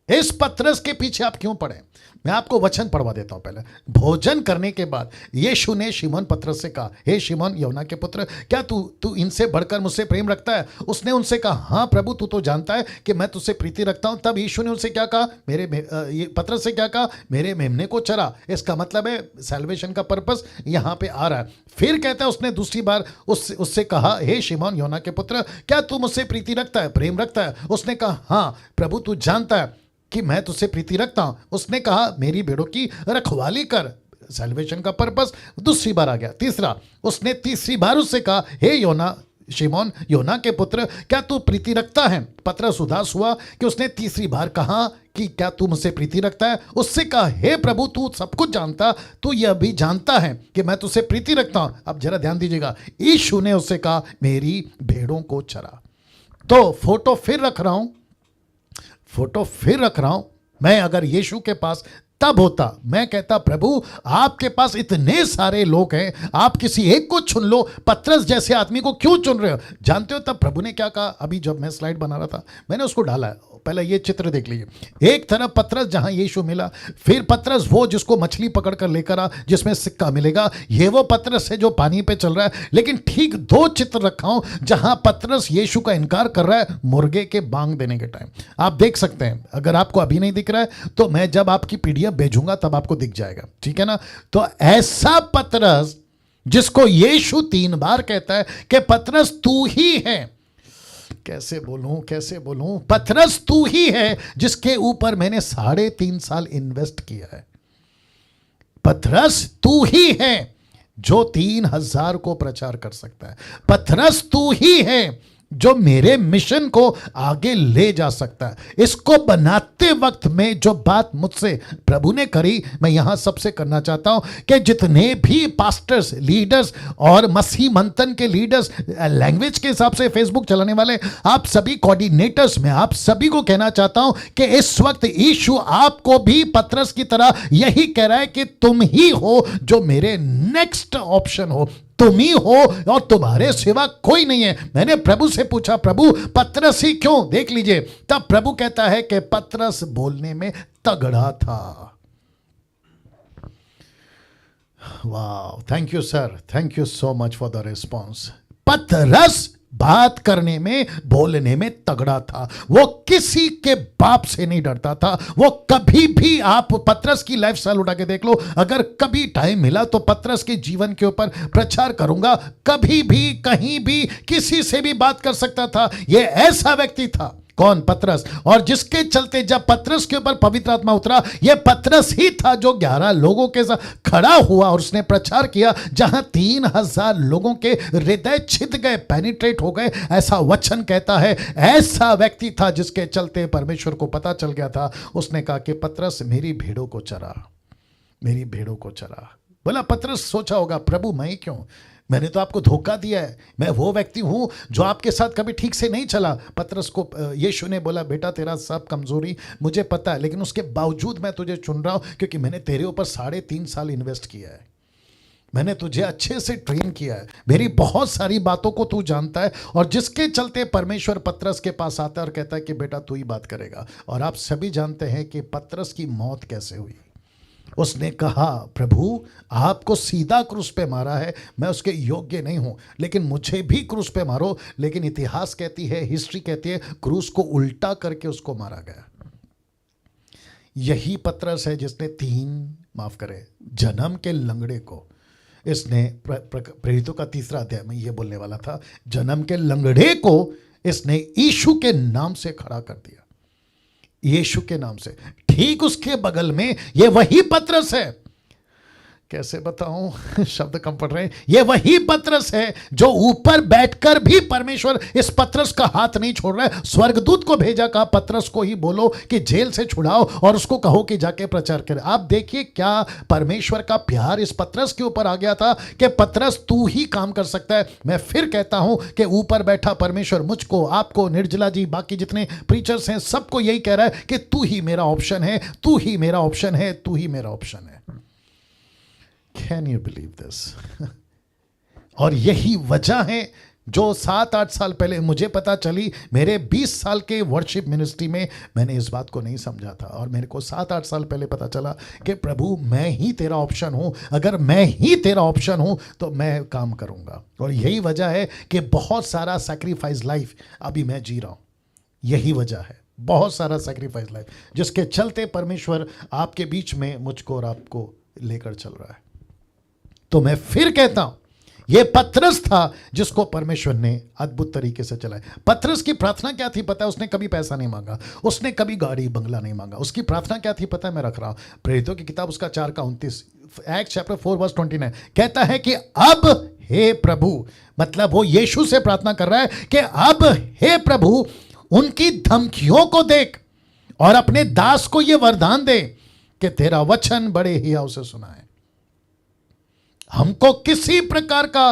इस पतरस के पीछे आप क्यों पड़े? मैं आपको वचन पढ़वा देता हूं। पहले भोजन करने के बाद यीशु ने शिमोन पतरस से कहा, हे शिमोन योना के पुत्र, क्या तू इनसे बढ़कर मुझसे प्रेम रखता है? उसने उनसे कहा, हाँ प्रभु तू तो जानता है कि मैं तुझसे प्रीति रखता हूं। तब यीशु ने उनसे क्या कहा? ये पतरस से क्या कहा? मेरे मेमने को चरा। इसका मतलब है सैल्वेशन का पर्पस यहां पे आ रहा है। फिर कहता है उसने दूसरी बार उससे कहा, हे शिमोन योना के पुत्र, क्या तू मुझसे प्रीति रखता है, प्रेम रखता है? उसने कहा, हाँ प्रभु तू जानता है कि मैं तुझसे प्रीति रखता हूं। उसने कहा, मेरी भेड़ों की रखवाली कर। सैल्वेशन का पर्पस दूसरी बार आ गया। तीसरा, उसने तीसरी बार उससे कहा, हे योना, शिमोन योना के पुत्र, क्या तू प्रीति रखता है? पतरस उदास हुआ कि उसने तीसरी बार कहा कि क्या तू मुझसे प्रीति रखता है। उससे कहा, हे प्रभु तू सब कुछ जानता, तू यह भी जानता है कि मैं तुझसे प्रीति रखता हूं। अब जरा ध्यान दीजिएगा, यीशु ने उससे कहा, मेरी भेड़ों को चरा। तो फोटो फिर रख रहा हूं। मैं अगर यीशु के पास तब होता, मैं कहता, प्रभु आपके पास इतने सारे लोग हैं, आप किसी एक को चुन लो। पतरस जैसे आदमी को क्यों चुन रहे हो? जानते हो तब प्रभु ने क्या कहा? अभी जब मैं स्लाइड बना रहा था मैंने उसको डाला है। पहले ये चित्र देख लीजिए। एक तरफ पतरस जहां यीशु मिला, फिर पतरस वो जिसको मछली पकड़ कर लेकर आ जिसमें सिक्का मिलेगा, ये वो पतरस है जो पानी पे चल रहा है। लेकिन ठीक 2 चित्र रखा हूं जहां पतरस यीशु का इनकार कर रहा है मुर्गे के बांग देने के टाइम। आप देख सकते हैं, अगर आपको अभी नहीं दिख रहा है तो मैं जब आपकी पीडीएफ भेजूंगा तब आपको दिख जाएगा, ठीक है ना। तो ऐसा पतरस जिसको यीशु 3 बार कहता है कि पतरस तू ही है। कैसे बोलूं? पतरस तू ही है जिसके ऊपर मैंने 3.5 साल इन्वेस्ट किया है। पतरस तू ही है जो 3000 को प्रचार कर सकता है। पतरस तू ही है जो मेरे मिशन को आगे ले जा सकता है। इसको बनाते वक्त में जो बात मुझसे प्रभु ने करी, मैं यहां सबसे करना चाहता हूं कि जितने भी पास्टर्स, लीडर्स और मसीह मंथन के लीडर्स, लैंग्वेज के हिसाब से फेसबुक चलाने वाले, आप सभी कोऑर्डिनेटर्स, में आप सभी को कहना चाहता हूं कि इस वक्त यीशु आपको भी पतरस की तरह यही कह रहा है कि तुम ही हो जो मेरे नेक्स्ट ऑप्शन हो, तुम ही हो और तुम्हारे सिवा कोई नहीं है। मैंने प्रभु से पूछा, प्रभु पतरस ही क्यों? देख लीजिए, तब प्रभु कहता है कि पतरस बोलने में तगड़ा था। वाह, thank you sir, thank you so much for the response. पतरस बात करने में, बोलने में तगड़ा था। वो किसी के बाप से नहीं डरता था। वो कभी भी, आप पतरस की लाइफस्टाइल उठा के देख लो, अगर कभी टाइम मिला तो पतरस के जीवन के ऊपर प्रचार करूंगा। कभी भी, कहीं भी, किसी से भी बात कर सकता था। ये ऐसा व्यक्ति था। कौन? पतरस। और जिसके चलते जब पतरस के ऊपर पवित्र आत्मा उतरा, यह पतरस ही था जो 11 लोगों के साथ खड़ा हुआ और उसने प्रचार किया, जहां 3000 लोगों के हृदय छिद गए, पेनिट्रेट हो गए, ऐसा वचन कहता है। ऐसा व्यक्ति था जिसके चलते परमेश्वर को पता चल गया था। उसने कहा कि पतरस मेरी भेड़ों को चरा, मेरी भेड़ों को चरा। बोला, पतरस सोचा होगा, प्रभु मैं ही क्यों? मैंने तो आपको धोखा दिया है। मैं वो व्यक्ति हूं जो आपके साथ कभी ठीक से नहीं चला। पतरस को यीशु ने बोला, बेटा तेरा सब कमजोरी मुझे पता है, लेकिन उसके बावजूद मैं तुझे चुन रहा हूं क्योंकि मैंने तेरे ऊपर 3.5 साल इन्वेस्ट किया है। मैंने तुझे अच्छे से ट्रेन किया है। मेरी बहुत सारी बातों को तू जानता है। और जिसके चलते परमेश्वर पतरस के पास आता है और कहता है कि बेटा तू ही बात करेगा। और आप सभी जानते हैं कि पतरस की मौत कैसे हुई। उसने कहा, प्रभु आपको सीधा क्रूस पे मारा है, मैं उसके योग्य नहीं हूं, लेकिन मुझे भी क्रूस पे मारो। लेकिन इतिहास कहती है, हिस्ट्री कहती है, क्रूस को उल्टा करके उसको मारा गया। यही पतरस है जिसने 3 जन्म के लंगड़े को, इसने प्रेरितों का 3 अध्याय में ये बोलने वाला था, जन्म के लंगड़े को इसने यीशु के नाम से खड़ा कर दिया। यीशु के नाम से। ठीक उसके बगल में ये वही पतरस है। कैसे बताऊं, शब्द कम पड़ रहे हैं। ये वही पतरस है जो ऊपर बैठकर भी परमेश्वर इस पतरस का हाथ नहीं छोड़ रहा है। स्वर्गदूत को भेजा, कहा पतरस को ही बोलो कि जेल से छुड़ाओ और उसको कहो कि जाके प्रचार करे। आप देखिए क्या परमेश्वर का प्यार इस पतरस के ऊपर आ गया था कि पतरस तू ही काम कर सकता है। मैं फिर कहता हूं कि ऊपर बैठा परमेश्वर मुझको, आपको, निर्जला जी, बाकी जितने प्रीचर्स हैं, सबको यही कह रहा है कि तू ही मेरा ऑप्शन है, तू ही मेरा ऑप्शन है, तू ही मेरा ऑप्शन है। Can you believe this? और यही वजह है जो 7-8 साल पहले मुझे पता चली। मेरे 20 साल के वर्शिप मिनिस्ट्री में मैंने इस बात को नहीं समझा था और मेरे को 7-8 साल पहले पता चला कि प्रभु मैं ही तेरा ऑप्शन हूं। अगर मैं ही तेरा ऑप्शन हूं तो मैं काम करूंगा। और यही वजह है कि बहुत सारा सैक्रिफाइस लाइफ अभी मैं जी रहा हूं। यही वजह है, बहुत सारा सैक्रिफाइस लाइफ जिसके चलते परमेश्वर आपके बीच में मुझको और आपको लेकर चल रहा है। तो मैं फिर कहता हूं, यह पतरस था जिसको परमेश्वर ने अद्भुत तरीके से चलाया। पतरस की प्रार्थना क्या थी पता है? उसने कभी पैसा नहीं मांगा, उसने कभी गाड़ी बंगला नहीं मांगा। उसकी प्रार्थना क्या थी पता है? मैं रख रहा हूं, प्रेरितों की किताब उसका 4:29, एक्ट चैप्टर 4:29 कहता है कि अब हे प्रभु, मतलब वो यीशु से प्रार्थना कर रहा है कि अब हे प्रभु उनकी धमकियों को देख और अपने दास को यह वरदान दे कि तेरा वचन बड़े हियाव से सुनाए। हमको किसी प्रकार का,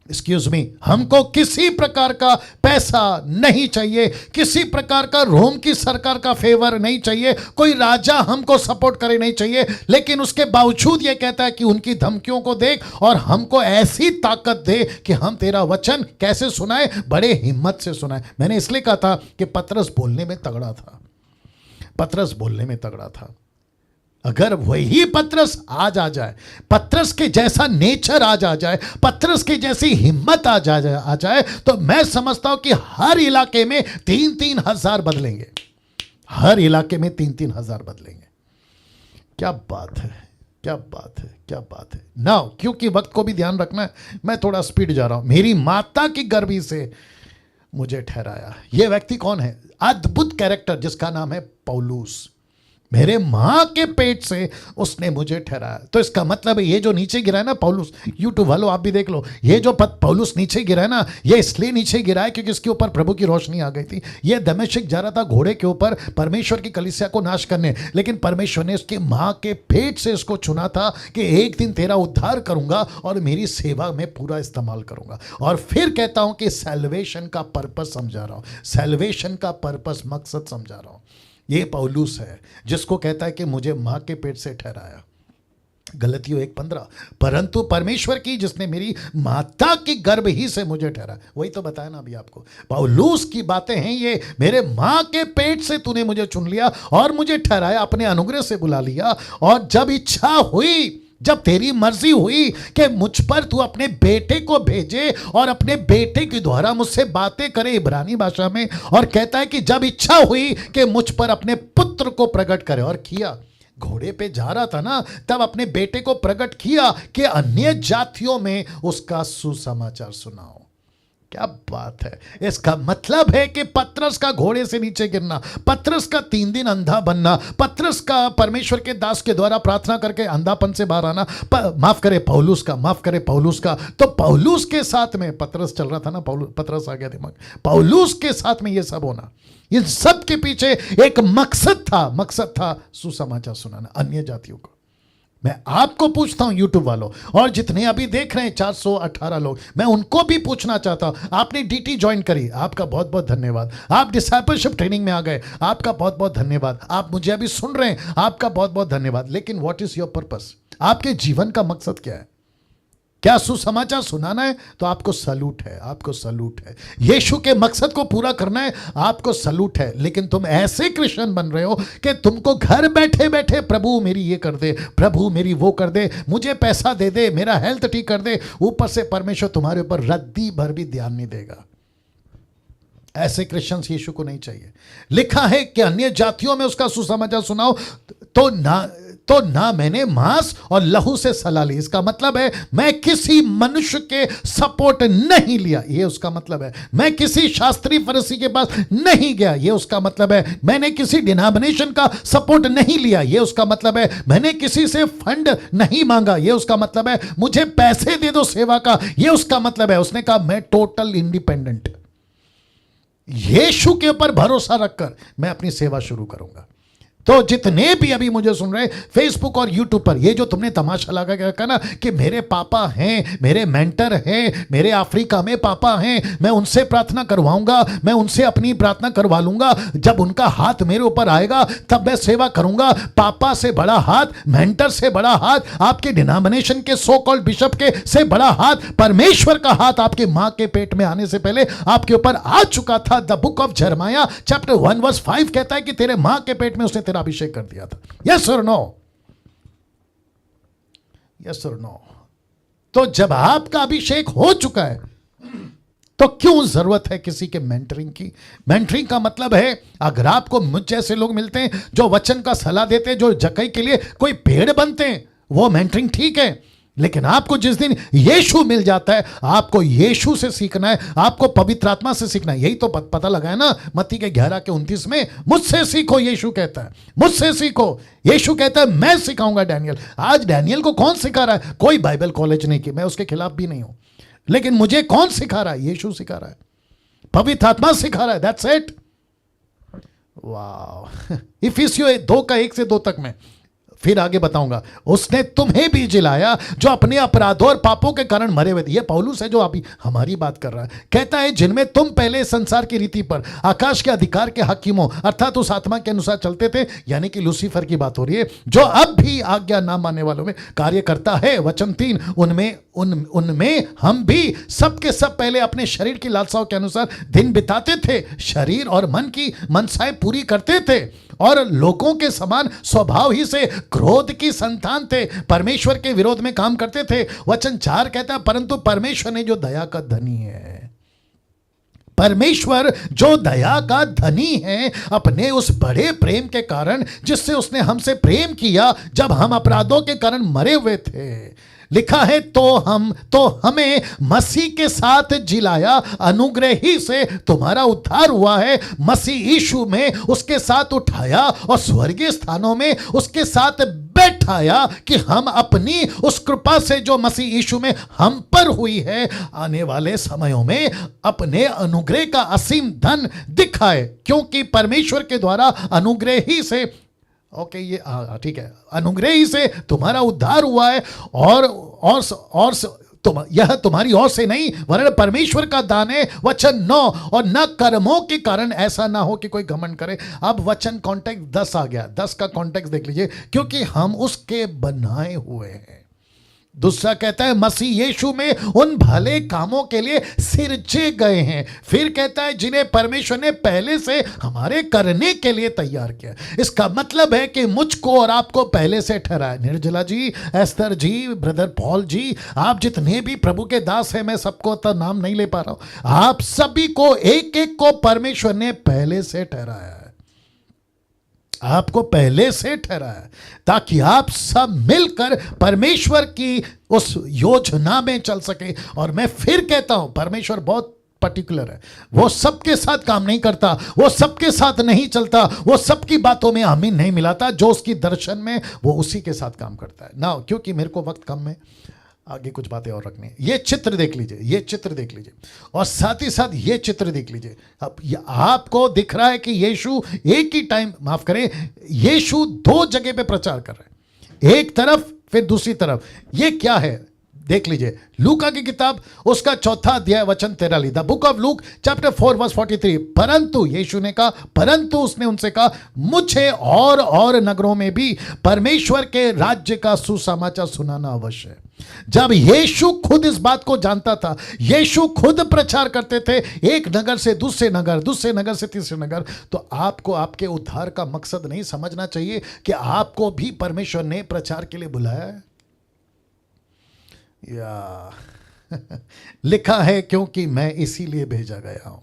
एक्सक्यूज मी, हमको किसी प्रकार का पैसा नहीं चाहिए, किसी प्रकार का रोम की सरकार का फेवर नहीं चाहिए, कोई राजा हमको सपोर्ट करे नहीं चाहिए। लेकिन उसके बावजूद यह कहता है कि उनकी धमकियों को देख और हमको ऐसी ताकत दे कि हम तेरा वचन कैसे सुनाए, बड़े हिम्मत से सुनाए। मैंने इसलिए कहा था कि पतरस बोलने में तगड़ा था। पतरस बोलने में तगड़ा था। अगर वही पतरस आज आ जाए, पतरस के जैसा नेचर आज आ जाए, पतरस की जैसी हिम्मत आ जाए तो मैं समझता हूं कि हर इलाके में 3-3 हजार बदलेंगे। हर इलाके में 3-3 हजार बदलेंगे। क्या बात है, क्या बात है, क्या बात है ना। क्योंकि वक्त को भी ध्यान रखना है, मैं थोड़ा स्पीड जा रहा हूं। मेरी माता की गर्भी से मुझे ठहराया। यह व्यक्ति कौन है? अद्भुत कैरेक्टर जिसका नाम है पौलुस। मेरे माँ के पेट से उसने मुझे ठहराया। तो इसका मतलब है ये जो नीचे गिरा है ना पौलुस, यूट्यूब वालों आप भी देख लो, ये जो पौलुस नीचे गिरा है ना, ये इसलिए नीचे गिरा है क्योंकि इसके ऊपर प्रभु की रोशनी आ गई थी। ये दमिश्क जा रहा था घोड़े के ऊपर परमेश्वर की कलीसिया को नाश करने, लेकिन परमेश्वर ने उसकी माँ के पेट से इसको चुना था कि एक दिन तेरा उद्धार करूंगा और मेरी सेवा में पूरा इस्तेमाल करूंगा। और फिर कहता हूं कि सैल्वेशन का पर्पस समझा रहा हूं, सैल्वेशन का पर्पस, मकसद समझा रहा हूं। ये पौलुस है जिसको कहता है कि मुझे मां के पेट से ठहराया, गलतियों 1:15, परंतु परमेश्वर की जिसने मेरी माता की गर्भ ही से मुझे ठहरा। वही तो बताया ना अभी आपको, पौलुस की बातें हैं ये, मेरे मां के पेट से तूने मुझे चुन लिया और मुझे ठहराया, अपने अनुग्रह से बुला लिया। और जब इच्छा हुई, जब तेरी मर्जी हुई कि मुझ पर तू अपने बेटे को भेजे और अपने बेटे के द्वारा मुझसे बातें करे, इब्रानी भाषा में, और कहता है कि जब इच्छा हुई कि मुझ पर अपने पुत्र को प्रकट करे, और किया। घोड़े पे जा रहा था ना, तब अपने बेटे को प्रकट किया कि अन्य जातियों में उसका सुसमाचार सुनाओ। क्या बात है। इसका मतलब है कि पतरस का घोड़े से नीचे गिरना, पतरस का 3 दिन अंधा बनना, पतरस का परमेश्वर के दास के द्वारा प्रार्थना करके अंधापन से बाहर आना, माफ करे पौलुस का, तो पौलुस के साथ में पतरस चल रहा था ना, पतरस आ गया दिमाग, पौलुस के साथ में ये सब होना, इन सब के पीछे एक मकसद था सुसमाचार सुनाना अन्य जातियों को। मैं आपको पूछता हूं यूट्यूब वालों, और जितने अभी देख रहे हैं 418 लोग, मैं उनको भी पूछना चाहता हूं, आपने डीटी ज्वाइन करी, आपका बहुत बहुत धन्यवाद। आप डिसाइपलशिप ट्रेनिंग में आ गए, आपका बहुत बहुत धन्यवाद। आप मुझे अभी सुन रहे हैं, आपका बहुत बहुत धन्यवाद। लेकिन व्हाट इज योर पर्पस? आपके जीवन का मकसद क्या है? क्या सुसमाचार सुनाना है? तो आपको सलूट है, आपको सलूट है। यीशु के मकसद को पूरा करना है, आपको सलूट है। लेकिन तुम ऐसे क्रिश्चियन बन रहे हो कि तुमको घर बैठे बैठे प्रभु मेरी ये कर दे, प्रभु मेरी वो कर दे, मुझे पैसा दे दे, मेरा हेल्थ ठीक कर दे, ऊपर से परमेश्वर तुम्हारे ऊपर रद्दी भर भी ध्यान नहीं देगा। ऐसे क्रिश्चियंस यीशु को नहीं चाहिए। लिखा है कि अन्य जातियों में उसका सुसमाचार सुनाओ, तो ना मैंने मांस और लहू से सलाह ली। इसका मतलब है मैं किसी मनुष्य के सपोर्ट नहीं लिया, ये उसका मतलब है। मैं किसी शास्त्री फरीसी के पास नहीं गया, ये उसका मतलब है। मैंने किसी डिनोमिनेशन का सपोर्ट नहीं लिया, ये उसका मतलब है। मैंने किसी से फंड नहीं मांगा, ये उसका मतलब है। मुझे पैसे दे दो सेवा का, ये उसका मतलब है। उसने कहा मैं टोटल इंडिपेंडेंट, यीशु के ऊपर भरोसा रखकर मैं अपनी सेवा शुरू करूंगा। तो जितने भी अभी मुझे सुन रहे फेसबुक और यूट्यूब पर, ये जो तुमने तमाशा लगा के रखा ना कि मेरे पापा हैं, मेरे मेंटर हैं, मेरे अफ्रीका में पापा हैं, मैं उनसे प्रार्थना करवाऊंगा, मैं उनसे अपनी प्रार्थना करवा लूंगा, जब उनका हाथ मेरे ऊपर आएगा तब मैं सेवा करूंगा। पापा से बड़ा हाथ, मेंटर से बड़ा हाथ, आपके डिनोमिनेशन के सो कॉल्ड बिशप के से बड़ा हाथ, परमेश्वर का हाथ आपके मां के पेट में आने से पहले आपके ऊपर आ चुका था। द बुक ऑफ जरमाया चैप्टर 1:5 कहता है कि तेरे मां के पेट में उसने अभिषेक कर दिया था। यस और नो? यस और नो? तो जब आपका अभिषेक हो चुका है तो क्यों जरूरत है किसी के मेंटरिंग की? मेंटरिंग का मतलब है अगर आपको मुझ जैसे लोग मिलते हैं जो वचन का सलाह देते हैं, जो जकई के लिए कोई पेड़ बनते हैं, वो मेंटरिंग ठीक है। लेकिन आपको जिस दिन यीशु मिल जाता है, आपको यीशु से सीखना है, आपको पवित्र आत्मा से सीखना है। यही तो पता लगा है ना मत्ती के 11:29 में, मुझसे सीखो, यीशु कहता है, मुझसे सीखो। यीशु कहता है मैं सिखाऊंगा डैनियल। आज डैनियल को कौन सिखा रहा है? कोई बाइबल कॉलेज नहीं की, मैं उसके खिलाफ भी नहीं हूं, लेकिन मुझे कौन सिखा रहा है? यीशु सिखा रहा है, पवित्र आत्मा सिखा रहा है। That's it. वाह। इफिसियों 2:1 से 2 तक में फिर आगे बताऊंगा। उसने तुम्हें भी जिलाया जो अपने अपराधों और पापों के कारण मरे हुए थे। ये पौलुस है जो अभी हमारी बात कर रहा है। कहता है जिनमें तुम पहले संसार की रीति पर आकाश के अधिकार के हकीमों अर्थात उस आत्मा के अनुसार चलते थे, यानी कि लूसीफर की बात हो रही है, जो अब भी आज्ञा ना मानने वालों में कार्य करता है। वचन 3, उनमें हम भी सब के सब पहले अपने शरीर की लालसाओं के अनुसार दिन बिताते थे, शरीर और मन की मनसाएं पूरी करते थे और लोगों के समान स्वभाव ही से क्रोध की संतान थे, परमेश्वर के विरोध में काम करते थे। वचन 4 कहता है परंतु परमेश्वर ने जो दया का धनी है, परमेश्वर जो दया का धनी है, अपने उस बड़े प्रेम के कारण जिससे उसने हमसे प्रेम किया जब हम अपराधों के कारण मरे हुए थे, लिखा है तो हमें मसीह के साथ जिलाया, अनुग्रह ही से तुम्हारा उद्धार हुआ है, मसीह यीशु में उसके साथ उठाया और स्वर्गीय स्थानों में उसके साथ बैठाया, कि हम अपनी उस कृपा से जो मसीह यीशु में हम पर हुई है, आने वाले समयों में अपने अनुग्रह का असीम धन दिखाए। क्योंकि परमेश्वर के द्वारा अनुग्रह ही से, ओके ये ठीक है, अनुग्रह ही से तुम्हारा उद्धार हुआ है, और यह तुम्हारी ओर से नहीं वरन परमेश्वर का दान है। वचन 9, और न कर्मों के कारण, ऐसा ना हो कि कोई घमंड करे। अब वचन कॉन्टेक्स्ट 10 आ गया, 10 का कॉन्टेक्स्ट देख लीजिए, क्योंकि हम उसके बनाए हुए हैं। दूसरा कहता है मसीह यीशु में उन भले कामों के लिए सिरजे गए हैं। फिर कहता है जिन्हें परमेश्वर ने पहले से हमारे करने के लिए तैयार किया। इसका मतलब है कि मुझको और आपको पहले से ठहराया। निर्जला जी, एस्तर जी, ब्रदर पॉल जी, आप जितने भी प्रभु के दास हैं, मैं सबको तो नाम नहीं ले पा रहा हूं, आप सभी को एक एक को परमेश्वर ने पहले से ठहराया है। आपको पहले से ठहराया ताकि आप सब मिलकर परमेश्वर की उस योजना में चल सके। और मैं फिर कहता हूं, परमेश्वर बहुत पर्टिकुलर है, वो सबके साथ काम नहीं करता, वो सबके साथ नहीं चलता, वो सबकी बातों में आमीन नहीं मिलाता। जो उसकी दर्शन में, वो उसी के साथ काम करता है ना। क्योंकि मेरे को वक्त कम है, आगे कुछ बातें और रखनी है। ये चित्र देख लीजिए, ये चित्र देख लीजिए, और साथ ही साथ ये चित्र देख लीजिए। अब आपको दिख रहा है कि यीशु एक ही टाइम, माफ करें, यीशु 2 जगह पे प्रचार कर रहे हैं, एक तरफ फिर दूसरी तरफ। ये क्या है देख लीजिए, लूका की किताब उसका 4 अध्याय वचन 13, the book of Luke chapter 4 verse 43। परंतु यीशु ने कहा, परंतु उसने उनसे कहा, मुझे और नगरों में भी परमेश्वर के राज्य का सुसमाचार सुनाना अवश्य है। जब यीशु खुद इस बात को जानता था, यीशु खुद प्रचार करते थे एक नगर से दूसरे नगर, दूसरे नगर से तीसरे नगर, तो आपको आपके उद्धार का मकसद नहीं समझना चाहिए कि आपको भी परमेश्वर ने प्रचार के लिए बुलाया है। या लिखा है क्योंकि मैं इसीलिए भेजा गया हूं।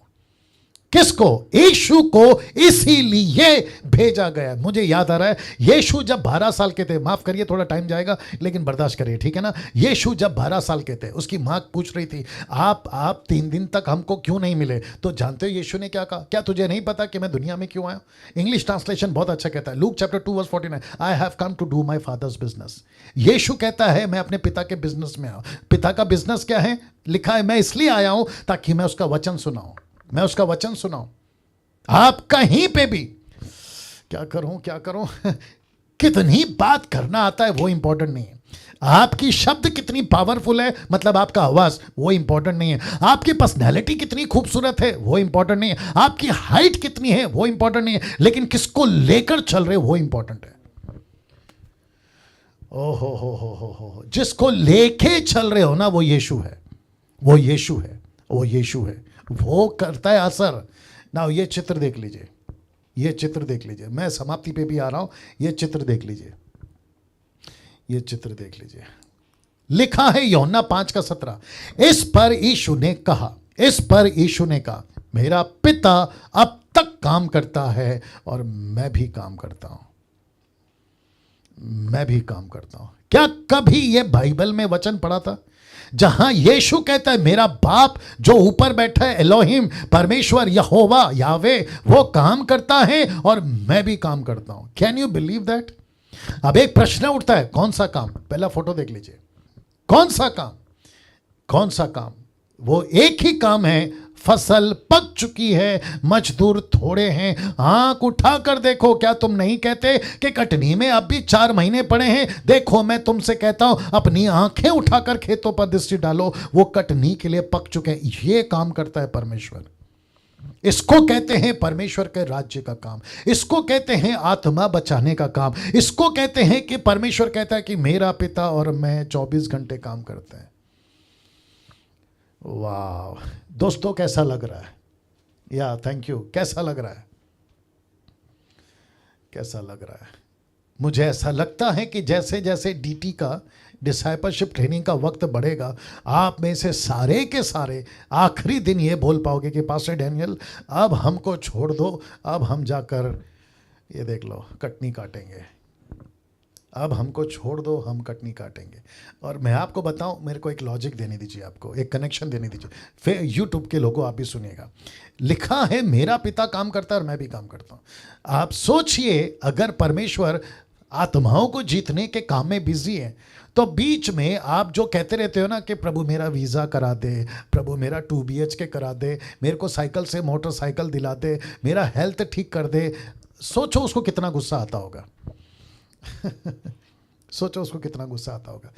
किसको? यीशु को इसीलिए भेजा गया। मुझे याद आ रहा है, यीशु जब 12 साल के थे, माफ करिए थोड़ा टाइम जाएगा लेकिन बर्दाश्त करिए, ठीक है ना। यीशु जब 12 साल के थे, उसकी माँ पूछ रही थी, आप 3 दिन तक हमको क्यों नहीं मिले? तो जानते हो यीशु ने क्या कहा? क्या तुझे नहीं पता कि मैं दुनिया में क्यों आया? इंग्लिश ट्रांसलेशन बहुत अच्छा कहता है, Luke chapter 2 verse 49, I have come to do my father's business. यीशु कहता है मैं अपने पिता के बिजनेस में आया। पिता का बिजनेस क्या है? लिखा है मैं इसलिए आया हूं ताकि मैं उसका वचन सुनाऊं, मैं उसका वचन सुनाऊं। आप कहीं पे भी क्या करूं कितनी बात करना आता है वो इंपॉर्टेंट नहीं है। आपकी शब्द कितनी पावरफुल है, मतलब आपका आवाज, वो इंपॉर्टेंट नहीं है। आपकी पर्सनैलिटी कितनी खूबसूरत है, वो इंपॉर्टेंट नहीं है। आपकी हाइट कितनी है, वो इंपॉर्टेंट नहीं है। लेकिन किसको लेकर चल रहे वो इंपॉर्टेंट है। हो, जिसको लेके चल रहे हो ना, वो यीशु है, वो यीशु है, वो यीशु है, वो करता है असर ना। ये चित्र देख लीजिए, ये चित्र देख लीजिए, मैं समाप्ति पे भी आ रहा हूं। ये चित्र देख लीजिए, ये चित्र देख लीजिए। लिखा है यूहन्ना 5:17, इस पर यीशु ने कहा, इस पर यीशु ने कहा, मेरा पिता अब तक काम करता है और मैं भी काम करता हूं, मैं भी काम करता हूं। क्या कभी ये बाइबल में वचन पढ़ा था जहां यीशु कहता है मेरा बाप जो ऊपर बैठा है, एलोहिम, परमेश्वर, यहोवा, यावे, वो काम करता है और मैं भी काम करता हूं? Can you believe that? अब एक प्रश्न उठता है, कौन सा काम? पहला फोटो देख लीजिए, कौन सा काम? कौन सा काम? वो एक ही काम है, फसल पक चुकी है, मजदूर थोड़े हैं। आंख उठाकर देखो, क्या तुम नहीं कहते कि कटनी में अब भी 4 महीने पड़े हैं? देखो मैं तुमसे कहता हूं, अपनी आंखें उठाकर खेतों पर दृष्टि डालो, वो कटनी के लिए पक चुके हैं। ये काम करता है परमेश्वर। इसको कहते हैं परमेश्वर के राज्य का काम, इसको कहते हैं आत्मा बचाने का काम, इसको कहते हैं कि परमेश्वर कहता है कि मेरा पिता और मैं 24 घंटे काम करते हैं। वाह दोस्तों, कैसा लग रहा है? या थैंक यू। कैसा लग रहा है? कैसा लग रहा है? मुझे ऐसा लगता है कि जैसे जैसे डीटी का, डिसाइपलशिप ट्रेनिंग का वक्त बढ़ेगा, आप में से सारे के सारे आखिरी दिन ये बोल पाओगे कि पास्टर डैनियल अब हमको छोड़ दो, अब हम जाकर ये देख लो कटनी काटेंगे। अब हमको छोड़ दो, हम कटनी काटेंगे। और मैं आपको बताऊं, मेरे को एक लॉजिक देने दीजिए, आपको एक कनेक्शन देने दीजिए, फिर यूट्यूब के लोगों आप भी सुनिएगा। लिखा है मेरा पिता काम करता है और मैं भी काम करता हूं। आप सोचिए, अगर परमेश्वर आत्माओं को जीतने के काम में बिजी है, तो बीच में आप जो कहते रहते हो ना कि प्रभु मेरा वीज़ा करा दे, प्रभु मेरा 2 BHK करा दे, मेरे को साइकिल से मोटरसाइकिल दिला दे, मेरा हेल्थ ठीक कर दे, सोचो उसको कितना गुस्सा आता होगा। सोचो उसको कितना गुस्सा आता होगा।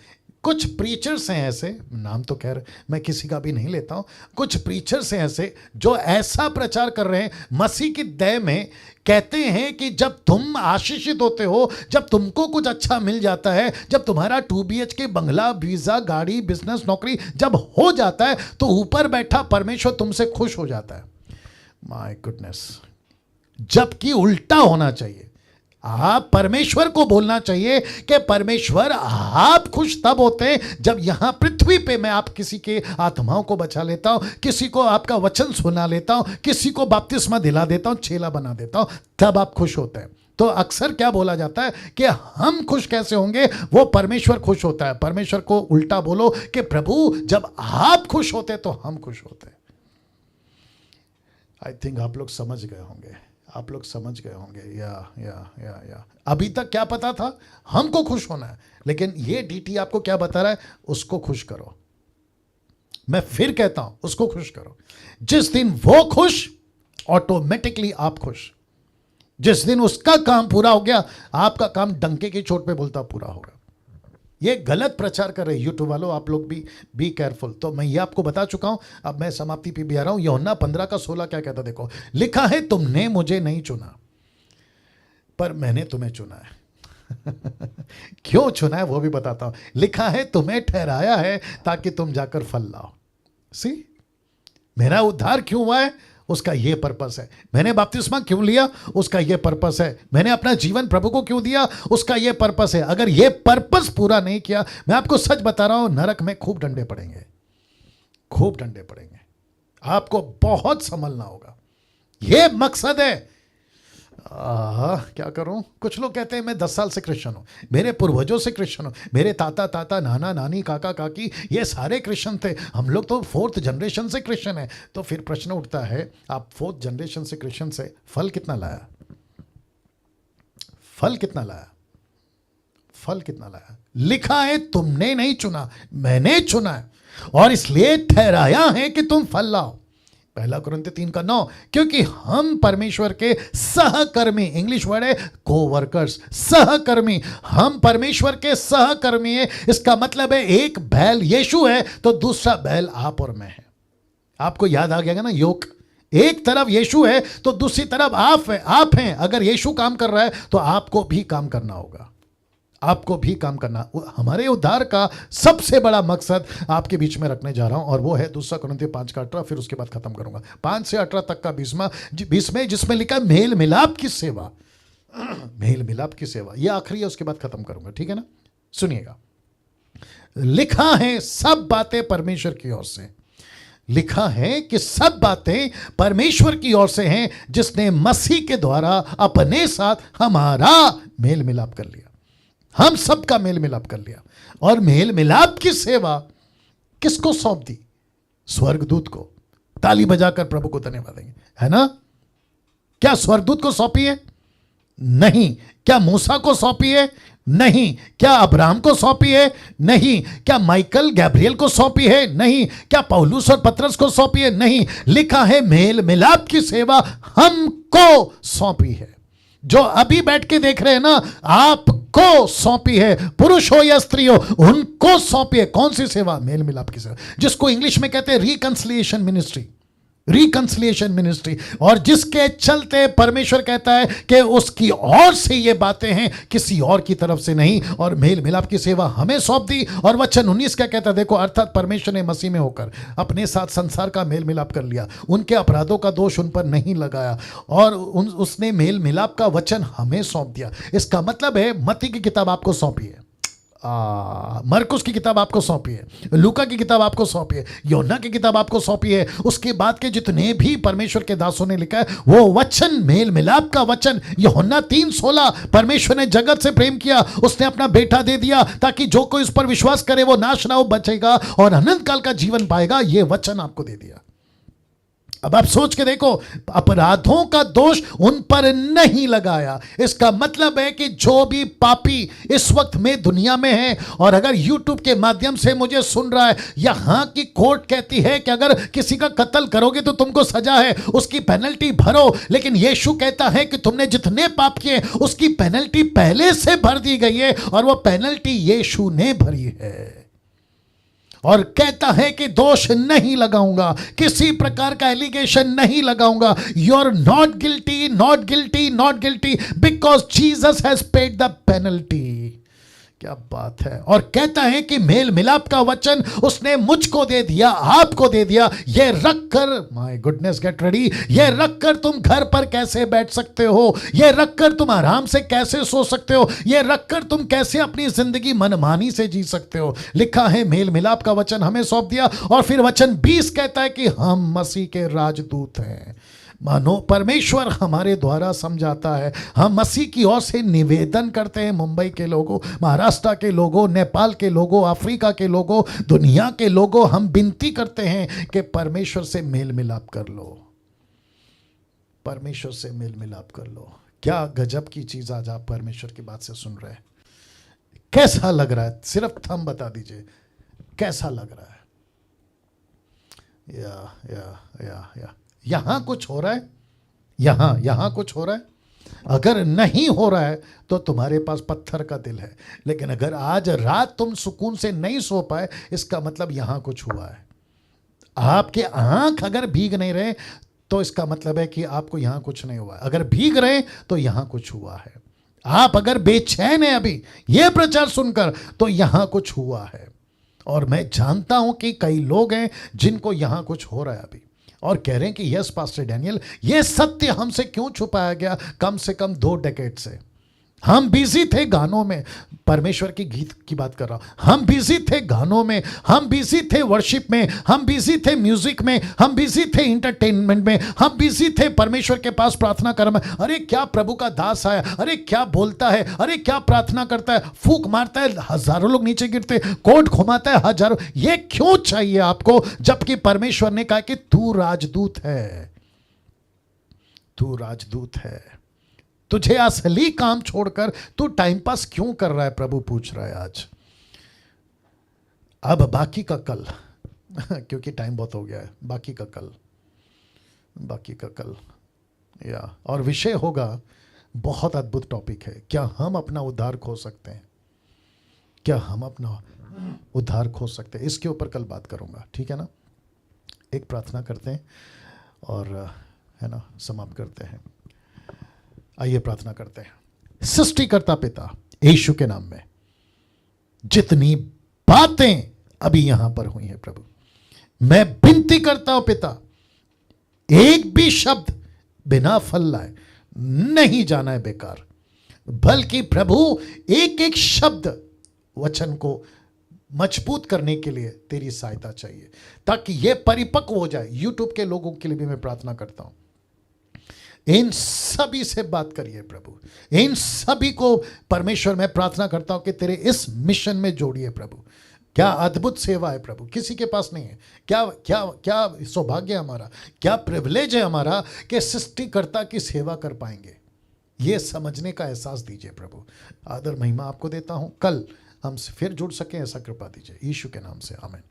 कुछ प्रीचर्स हैं ऐसे, नाम तो खैर मैं किसी का भी नहीं लेता हूं, कुछ प्रीचर्स हैं ऐसे जो ऐसा प्रचार कर रहे हैं मसीह की दया में, कहते हैं कि जब तुम आशीषित होते हो, जब तुमको कुछ अच्छा मिल जाता है, जब तुम्हारा 2 BHK बंगला, वीजा, गाड़ी, बिजनेस, नौकरी जब हो जाता है, तो ऊपर बैठा परमेश्वर तुमसे खुश हो जाता है। माय गुडनेस, जबकि उल्टा होना चाहिए। आप परमेश्वर को बोलना चाहिए कि परमेश्वर आप खुश तब होते हैं जब यहां पृथ्वी पे मैं आप किसी के आत्माओं को बचा लेता हूं, किसी को आपका वचन सुना लेता हूं, किसी को बपतिस्मा दिला देता हूं, चेला बना देता हूं, तब आप खुश होते हैं। तो अक्सर क्या बोला जाता है कि हम खुश कैसे होंगे, वो परमेश्वर खुश होता है। परमेश्वर को उल्टा बोलो कि प्रभु जब आप खुश होते तो हम खुश होते। आई थिंक आप लोग समझ गए होंगे, आप लोग समझ गए होंगे। या अभी तक क्या पता था, हमको खुश होना है, लेकिन ये DT आपको क्या बता रहा है, उसको खुश करो। मैं फिर कहता हूं, उसको खुश करो। जिस दिन वो खुश, ऑटोमेटिकली आप खुश। जिस दिन उसका काम पूरा हो गया, आपका काम डंके की चोट पे बोलता पूरा होगा। ये गलत प्रचार कर रहे यूट्यूब वालों, आप लोग भी बी केयरफुल। तो मैं ये आपको बता चुका हूं, अब मैं समाप्ति पे भी आ रहा हूं। यूहन्ना 15:16 क्या कहता, देखो, लिखा है तुमने मुझे नहीं चुना पर मैंने तुम्हें चुना है। क्यों चुना है वो भी बताता हूं। लिखा है तुम्हें ठहराया है ताकि तुम जाकर फल लाओ। सी, मेरा उद्धार क्यों हुआ है, उसका यह पर्पस है। मैंने बपतिस्मा क्यों लिया, उसका यह पर्पस है। मैंने अपना जीवन प्रभु को क्यों दिया, उसका यह पर्पस है। अगर यह पर्पस पूरा नहीं किया, मैं आपको सच बता रहा हूं, नरक में खूब डंडे पड़ेंगे, खूब डंडे पड़ेंगे। आपको बहुत संभलना होगा। यह मकसद है। क्या करूं, कुछ लोग कहते हैं मैं 10 साल से क्रिश्चियन हूं, मेरे पूर्वजों से क्रिश्चियन हूं, मेरे ताता ताता, नाना नानी, काका काकी, ये सारे क्रिश्चियन थे, हम लोग तो 4th जनरेशन से क्रिश्चियन है। तो फिर प्रश्न उठता है, आप 4th जनरेशन से क्रिश्चियन से फल कितना लाया, फल कितना लाया, फल कितना लाया। लिखा है तुमने नहीं चुना, मैंने चुना है, और इसलिए ठहराया है कि तुम फल लाओ। 1 कुरिन्थियों 3:9, क्योंकि हम परमेश्वर के सहकर्मी, इंग्लिश वर्ड है कोवर्कर्स, सहकर्मी, हम परमेश्वर के सहकर्मी है। इसका मतलब है एक बैल यीशु है तो दूसरा बैल आप और मैं है। आपको याद आ गया ना योक, एक तरफ यीशु है तो दूसरी तरफ आप हैं। अगर यीशु काम कर रहा है तो आपको भी काम करना होगा, आपको भी काम करना। हमारे उद्धार का सबसे बड़ा मकसद आपके बीच में रखने जा रहा हूं, और वो है 2 कुरिन्थियों 5:18, फिर उसके बाद खत्म करूंगा। 5 से 18 तक का 20 जिसमें लिखा मेल मिलाप की सेवा, मेल मिलाप की सेवा। ये आखिरी है, उसके बाद खत्म करूंगा, ठीक है ना। सुनिएगा, लिखा है सब बातें परमेश्वर की ओर से। लिखा है कि सब बातें परमेश्वर की ओर से हैं, जिसने मसीह के द्वारा अपने साथ हमारा मेल मिलाप कर लिया। हम सबका मेल मिलाप कर लिया। और मेल मिलाप की सेवा किसको सौंप दी, स्वर्गदूत को। ताली बजाकर प्रभु को धन्यवाद देंगे, है ना। क्या स्वर्गदूत को सौंपी है, नहीं। क्या मूसा को सौंपी है, नहीं। क्या अब्राहम को सौंपी है, नहीं। क्या माइकल गैब्रियल को सौंपी है, नहीं। क्या पौलुस और पतरस को सौंपी है, नहीं। लिखा है मेल मिलाप की सेवा हमको सौंपी है। जो अभी बैठ के देख रहे हैं ना, आपको सौंपी है, पुरुष हो या स्त्री हो, उनको सौंपी है। कौन सी सेवा, मेल मिलाप की सेवा, जिसको इंग्लिश में कहते हैं रिकंसिलिएशन मिनिस्ट्री, रिकंसिलिएशन मिनिस्ट्री। और जिसके चलते परमेश्वर कहता है कि उसकी ओर से ये बातें हैं, किसी और की तरफ से नहीं। और मेल मिलाप की सेवा हमें सौंप दी। और वचन 19 क्या कहता है, देखो, अर्थात परमेश्वर ने मसीह में होकर अपने साथ संसार का मेल मिलाप कर लिया, उनके अपराधों का दोष उन पर नहीं लगाया, और उसने मेल मिलाप का वचन हमें सौंप दिया। इसका मतलब है मत्ती की किताब आपको सौंपी है, मरकुस की किताब आपको सौंपी है, लूका की किताब आपको सौंपी है, योना की किताब आपको सौंपी है। उसके बाद के जितने भी परमेश्वर के दासों ने लिखा है वो वचन, मेल मिलाप का वचन। यूहन्ना 3:16, परमेश्वर ने जगत से प्रेम किया, उसने अपना बेटा दे दिया ताकि जो कोई उस पर विश्वास करे वो नाश ना हो, बचेगा और अनंत काल का जीवन पाएगा। ये वचन आपको दे दिया। अब आप सोच के देखो, अपराधों का दोष उन पर नहीं लगाया। इसका मतलब है कि जो भी पापी इस वक्त में दुनिया में है और अगर YouTube के माध्यम से मुझे सुन रहा है, यहां की कोर्ट कहती है कि अगर किसी का कत्ल करोगे तो तुमको सजा है, उसकी पेनल्टी भरो। लेकिन यीशु कहता है कि तुमने जितने पाप किए उसकी पेनल्टी पहले से भर दी गई है और वो पेनल्टी यीशु ने भरी है। और कहता है कि दोष नहीं लगाऊंगा, किसी प्रकार का एलिगेशन नहीं लगाऊंगा। You are not guilty, not guilty, not guilty, because Jesus has paid the penalty. क्या बात है। और कहता है कि मेल मिलाप का वचन उसने मुझको दे दिया, आपको दे दिया। ये रखकर, माय गुडनेस गेट रेडी, ये रखकर तुम घर पर कैसे बैठ सकते हो, ये रखकर तुम आराम से कैसे सो सकते हो, ये रखकर तुम कैसे अपनी जिंदगी मनमानी से जी सकते हो। लिखा है मेल मिलाप का वचन हमें सौंप दिया। और फिर वचन 20 कहता है कि हम मसीह के राजदूत हैं। मानो परमेश्वर हमारे द्वारा समझाता है, हम मसीह की ओर से निवेदन करते हैं। मुंबई के लोगों, महाराष्ट्र के लोगों, नेपाल के लोगों, अफ्रीका के लोगों, दुनिया के लोगों, हम विनती करते हैं कि परमेश्वर से मेल मिलाप कर लो, परमेश्वर से मेल मिलाप कर लो। क्या गजब की चीज आज आप परमेश्वर की बात से सुन रहे हैं। कैसा लग रहा है? सिर्फ थंब बता दीजिए, कैसा लग रहा है? या यहां कुछ हो रहा है, यहां कुछ हो रहा है। अगर नहीं हो रहा है तो तुम्हारे पास पत्थर का दिल है। लेकिन अगर आज रात तुम सुकून से नहीं सो पाए, इसका मतलब यहां कुछ हुआ है। आपके आंख अगर भीग नहीं रहे तो इसका मतलब है कि आपको यहां कुछ नहीं हुआ है। अगर भीग रहे तो यहां कुछ हुआ है। आप अगर बेचैन है अभी यह प्रचार सुनकर, तो यहां कुछ हुआ है। और मैं जानता हूं कि कई लोग हैं जिनको यहां कुछ हो रहा है अभी, और कह रहे हैं कि यस पास्टर डैनियल, ये सत्य हमसे क्यों छुपाया गया कम से कम 2 डेकेड से। हम बिजी थे गानों में, परमेश्वर की गीत की बात कर रहा हूं। हम बिजी थे गानों में, हम बिजी थे वर्शिप में, हम बिजी थे म्यूजिक में, हम बिजी थे इंटरटेनमेंट में, हम बिजी थे परमेश्वर के पास प्रार्थना कर में। अरे क्या प्रभु का दास आया, अरे क्या बोलता है, अरे क्या प्रार्थना करता है, फूंक मारता है, हजारों लोग नीचे गिरते, कोट घुमाता है हजारों। ये क्यों चाहिए आपको, जबकि परमेश्वर ने कहा कि तू राजदूत है, तू राजदूत है। तुझे असली काम छोड़कर तू टाइम पास क्यों कर रहा है, प्रभु पूछ रहा है आज। अब बाकी का कल क्योंकि टाइम बहुत हो गया है, बाकी का कल, बाकी का कल या और विषय होगा, बहुत अद्भुत टॉपिक है। क्या हम अपना उद्धार खो सकते हैं? क्या हम अपना उद्धार खो सकते हैं? इसके ऊपर कल बात करूंगा, ठीक है ना। एक प्रार्थना करते हैं और है ना समाप्त करते हैं। आइए प्रार्थना करते हैं। सृष्टिकर्ता पिता यीशु के नाम में जितनी बातें अभी यहां पर हुई हैं प्रभु, मैं विनती करता हूं पिता, एक भी शब्द बिना फल लाए नहीं जाना है बेकार, बल्कि प्रभु एक एक शब्द वचन को मजबूत करने के लिए तेरी सहायता चाहिए, ताकि यह परिपक्व हो जाए। यूट्यूब के लोगों के लिए भी मैं प्रार्थना करता हूं, इन सभी से बात करिए प्रभु, इन सभी को परमेश्वर मैं प्रार्थना करता हूं कि तेरे इस मिशन में जोड़िए प्रभु। क्या अद्भुत सेवा है प्रभु, किसी के पास नहीं है। क्या क्या क्या सौभाग्य है हमारा, क्या प्रिविलेज है हमारा कि सृष्टिकर्ता की सेवा कर पाएंगे। ये समझने का एहसास दीजिए प्रभु। आदर महिमा आपको देता हूं, कल हम फिर जुड़ सकें ऐसा कृपा दीजिए यीशु के नाम से, आमीन।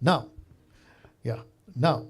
नाउ